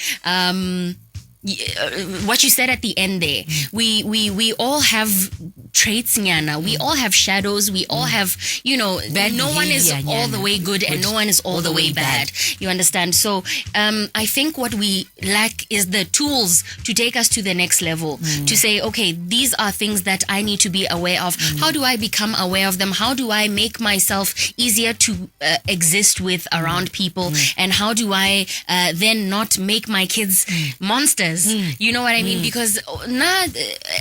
what you said at the end there, we all have traits, Nyana. We all have shadows. We all have, Bad no one is behavior, all Nyana. the way good and no one is all the way bad. You understand? So I think what we lack is the tools to take us to the next level, to say, okay, these are things that I need to be aware of. How do I become aware of them? How do I make myself easier to exist with around people? And how do I then not make my kids monsters? You know what I mean? Because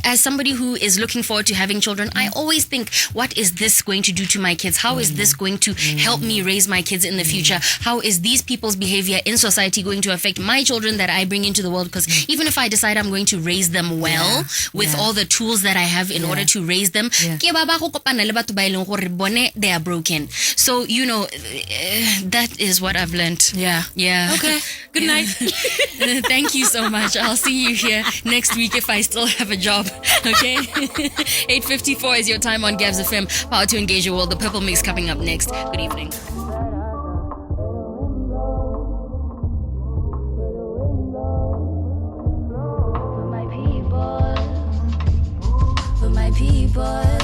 as somebody who is looking forward to having children, I always think, what is this going to do to my kids? How is this going to help me raise my kids in the future? How is these people's behavior in society going to affect my children that I bring into the world? Because even if I decide I'm going to raise them well with all the tools that I have in order to raise them, they are broken. So, that is what I've learned. Yeah. Okay. Good night. Thank you so much. I'll see you here next week if I still have a job. Okay? 8:54 is your time on Gabs FM. Power to engage your world. The Purple Mix coming up next. Good evening. For my people,